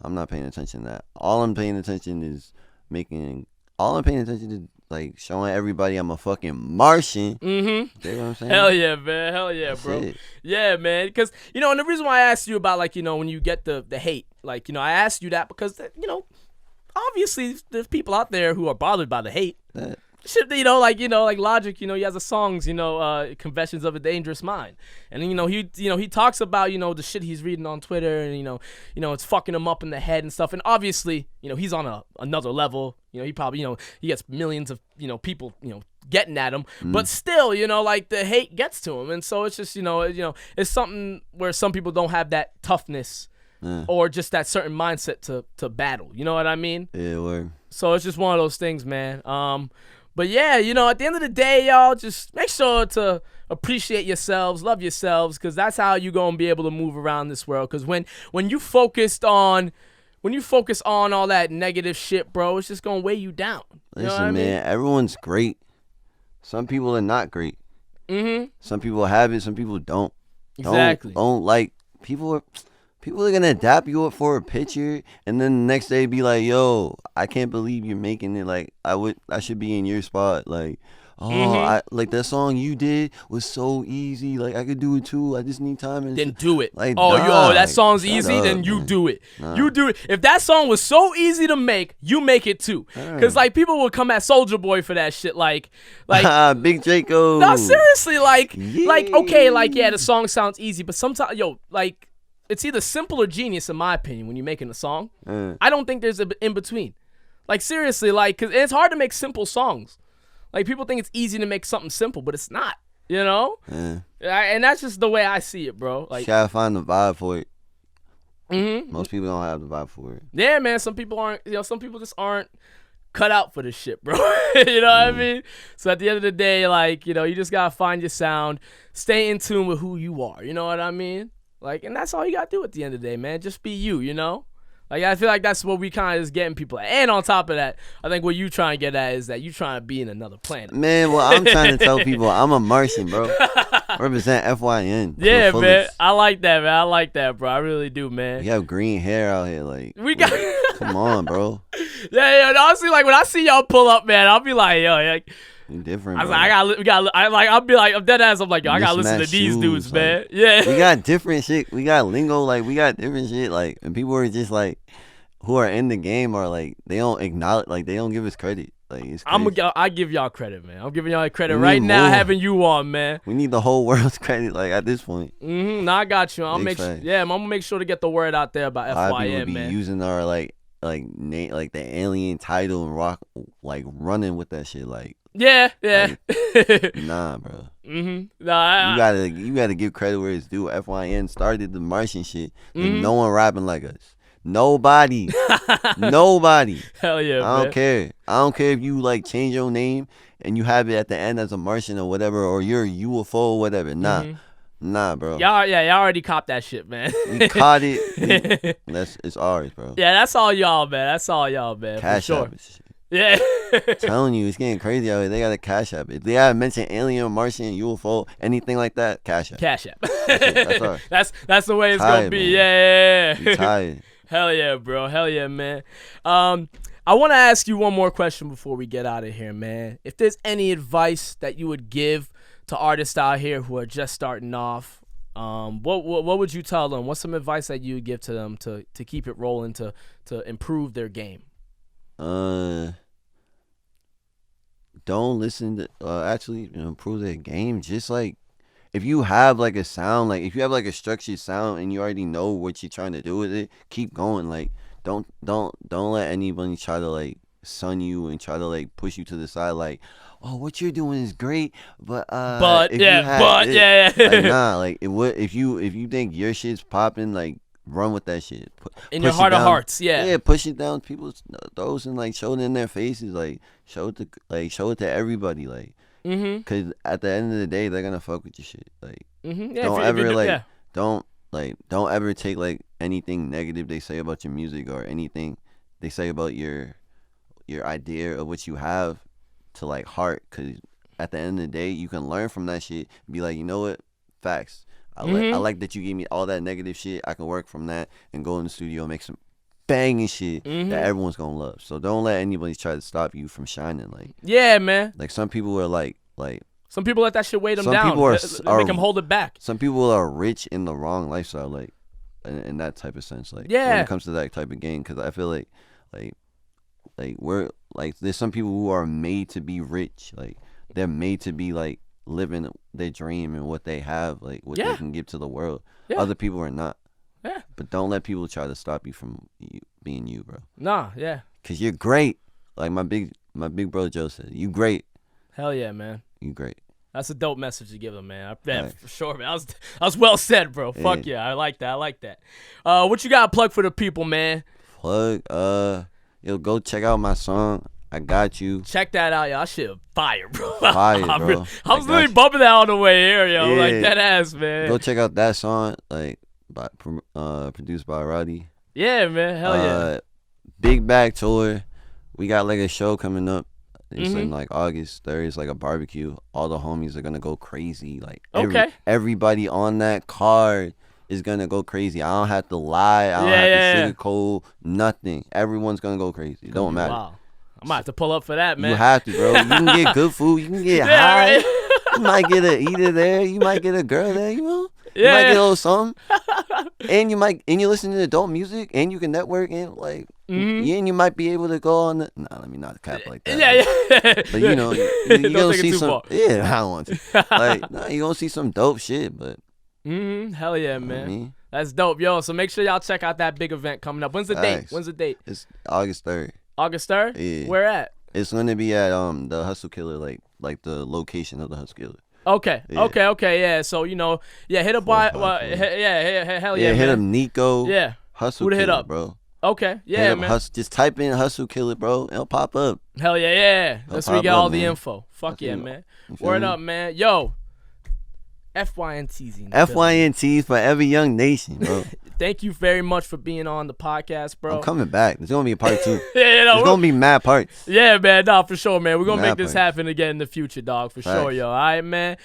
I'm not paying attention to that. All I'm paying attention is like showing everybody I'm a fucking Martian. You know what I'm saying? Hell yeah, man. Hell yeah, bro. It. Yeah, man. Because, and the reason why I asked you about, like, when you get the hate, like, I asked you that because, obviously there's people out there who are bothered by the hate. shit, like Logic, he has the songs, Confessions of a Dangerous Mind, and he talks about the shit he's reading on Twitter, and it's fucking him up in the head and stuff, and obviously he's on another level, he probably he gets millions of people getting at him, but still like the hate gets to him, and so it's just it's something where some people don't have that toughness. Or just that certain mindset to battle. You know what I mean? Yeah, word. So it's just one of those things, man. But yeah, at the end of the day, y'all, just make sure to appreciate yourselves, love yourselves, because that's how you gonna be able to move around this world. Because when you focus on all that negative shit, bro, it's just gonna weigh you down. Listen, man, everyone's great. Some people are not great. Some people have it, some people don't. Exactly. Don't like People are gonna adapt you up for a picture, and then the next day be like, "Yo, I can't believe you're making it. Like, I should be in your spot. Like, I like that song you did was so easy. Like, I could do it too. I just need time." And then do it. Like, that song's easy. up, then you man. do it. Nah. You do it. If that song was so easy to make, you make it too. Cause like people would come at Soulja Boy for that shit. Like Big Draco. No, seriously. Yeah. The song sounds easy, but sometimes, it's either simple or genius, in my opinion, when you're making a song. I don't think there's an in-between. Like, seriously, because it's hard to make simple songs. Like, people think it's easy to make something simple, but it's not, And that's just the way I see it, bro. Like, you gotta find the vibe for it. Most people don't have the vibe for it. Yeah, man, some people aren't, some people just aren't cut out for this shit, bro. You know what I mean? So at the end of the day, you just gotta find your sound, stay in tune with who you are, you know what I mean? Like, and that's all you gotta do at the end of the day, man. Just be you, Like, I feel like that's what we kind of is getting people at. And on top of that, I think what you trying to get at is that you trying to be in another planet. Man, well, I'm trying to tell people I'm a Martian, bro. Represent FYN. Yeah, man. I like that, man. I like that, bro. I really do, man. You have green hair out here, we got. Come on, bro. Yeah. Honestly, like when I see y'all pull up, man, I'll be like, yo, like. Different. I was like, I'll be like, I'm dead ass. I'm like, yo, I gotta listen to these dudes, man. Yeah. We got different shit. We got lingo. Like, we got different shit. Like, and people are just like, who are in the game are like, they don't acknowledge, like, they don't give us credit. Like, it's crazy. I give y'all credit, man. I'm giving y'all credit right now, having you on, man. We need the whole world's credit, like, at this point. No, I got you. I'm gonna make sure to get the word out there about FYN, man. Be using our like the alien title and rock, like, running with that shit, like. Yeah. Like, nah, bro. Nah, you gotta give credit where it's due. FYN started the Martian shit. No one rapping like us. Nobody. Nobody. Hell yeah, I don't care. I don't care if you like change your name and you have it at the end as a Martian or whatever, or you're a UFO or whatever. Nah, bro. Y'all already copped that shit, man. We caught it. It's ours, bro. Yeah, that's all y'all, man. That's all y'all, man. Cash for sure. App shit. Yeah. Telling you, it's getting crazy out here. They got a Cash App. If they gotta mention alien, Martian, UFO, anything like that, Cash App. Cash App. That's ours. That's the way it's tired, gonna be. Man. Yeah. I'm tired. Hell yeah, bro. Hell yeah, man. I want to ask you one more question before we get out of here, man. If there's any advice that you would give to artists out here who are just starting off, what would you tell them? What's some advice that you would give to them to keep it rolling, to improve their game? Don't listen to actually improve their game. Just like if you have like a sound, like if you have like a structured sound and you already know what you're trying to do with it, keep going. Like don't let anybody try to like sun you and try to like push you to the side. Like, oh, what you're doing is great, but Like, nah, like if you think your shit's popping, like, run with that shit. In your heart of hearts, yeah, push it down people's throats and like show it in their faces, like show it to everybody, like, cause at the end of the day they're gonna fuck with your shit, like, don't ever take like anything negative they say about your music or anything they say about your idea of what you have to like heart, cause at the end of the day you can learn from that shit and be like, you know what, facts. I like that you gave me all that negative shit. I can work from that and go in the studio and make some banging shit that everyone's gonna love. So don't let anybody try to stop you from shining. Like, yeah, man. Like some people are like some people let that shit weigh them down. People make them hold it back. Some people are rich in the wrong lifestyle, like in that type of sense. Like, when it comes to that type of game, because I feel like Like we're like there's some people who are made to be rich. Like they're made to be like living their dream and what they have, like what they can give to the world. Other people are not. Yeah. But don't let people try to stop you from being you, bro. Nah, yeah. Cause you're great. Like my big bro Joe said, you great. Hell yeah, man. You great. That's a dope message to give them, man. For sure, man. That was well said, bro. Fuck yeah, I like that. What you got to plug for the people, man? Plug, yo, go check out my song. I Got You. Check that out, y'all. Shit, fire, bro. Fire, bro. I was literally bumping that on the way here, yo. Yeah. Like that ass, man. Go check out that song, like produced by Rowdy. Yeah, man. Hell yeah. Big Bag Tour. We got like a show coming up. It's in like August 3rd. It's like a barbecue. All the homies are gonna go crazy. Like everybody on that card is gonna go crazy. I don't have to lie. I don't have to sugarcoat nothing. Everyone's gonna go crazy. It don't matter. Wow. I might have to pull up for that, man. You have to, bro. You can get good food. You can get high. Right. You might get a eater there. You might get a girl there. You know. You might get a little something. And you listen to adult music, and you can network, and like, and you might be able to go on the. Nah, let me not cap like that. Yeah. But you know, you gonna see some. Yeah, I don't want to. Like, nah, you gonna see some dope shit, but. Hell yeah, man. That's dope, yo. So make sure y'all check out that big event coming up. When's the date? It's August 3rd. August 3rd? Yeah. Where at? It's gonna be at the Hustle Killer, like the location of the Hustle Killer. Okay. Yeah. Okay. Yeah. So hit up by hell yeah. Hit up Nico. Yeah. Hustle Who to Killer, hit up, bro. Okay. Yeah, man. Just type in Hustle Killer, bro. It'll pop up. Hell yeah. That's where you get all the info. Fuck yeah, man. Word up, man. Yo. FYN Teaze3. FYN Teaze for every young nation, bro. Thank you very much for being on the podcast, bro. I'm coming back. There's gonna be a part 2. There's gonna be mad parts. Yeah, man. Nah, for sure, man. We're gonna make this happen again in the future, dog. For sure, yo. All right, man.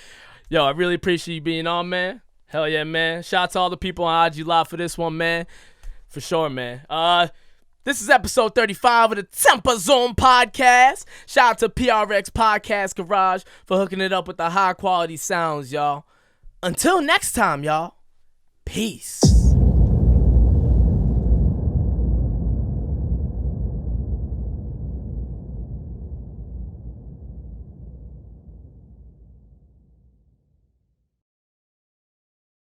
Yo, I really appreciate you being on, man. Hell yeah, man. Shout out to all the people on IG Live for this one, man. For sure, man. This is episode 35 of the TempahZone podcast. Shout out to PRX Podcast Garage for hooking it up with the high quality sounds, y'all. Until next time, y'all. Peace.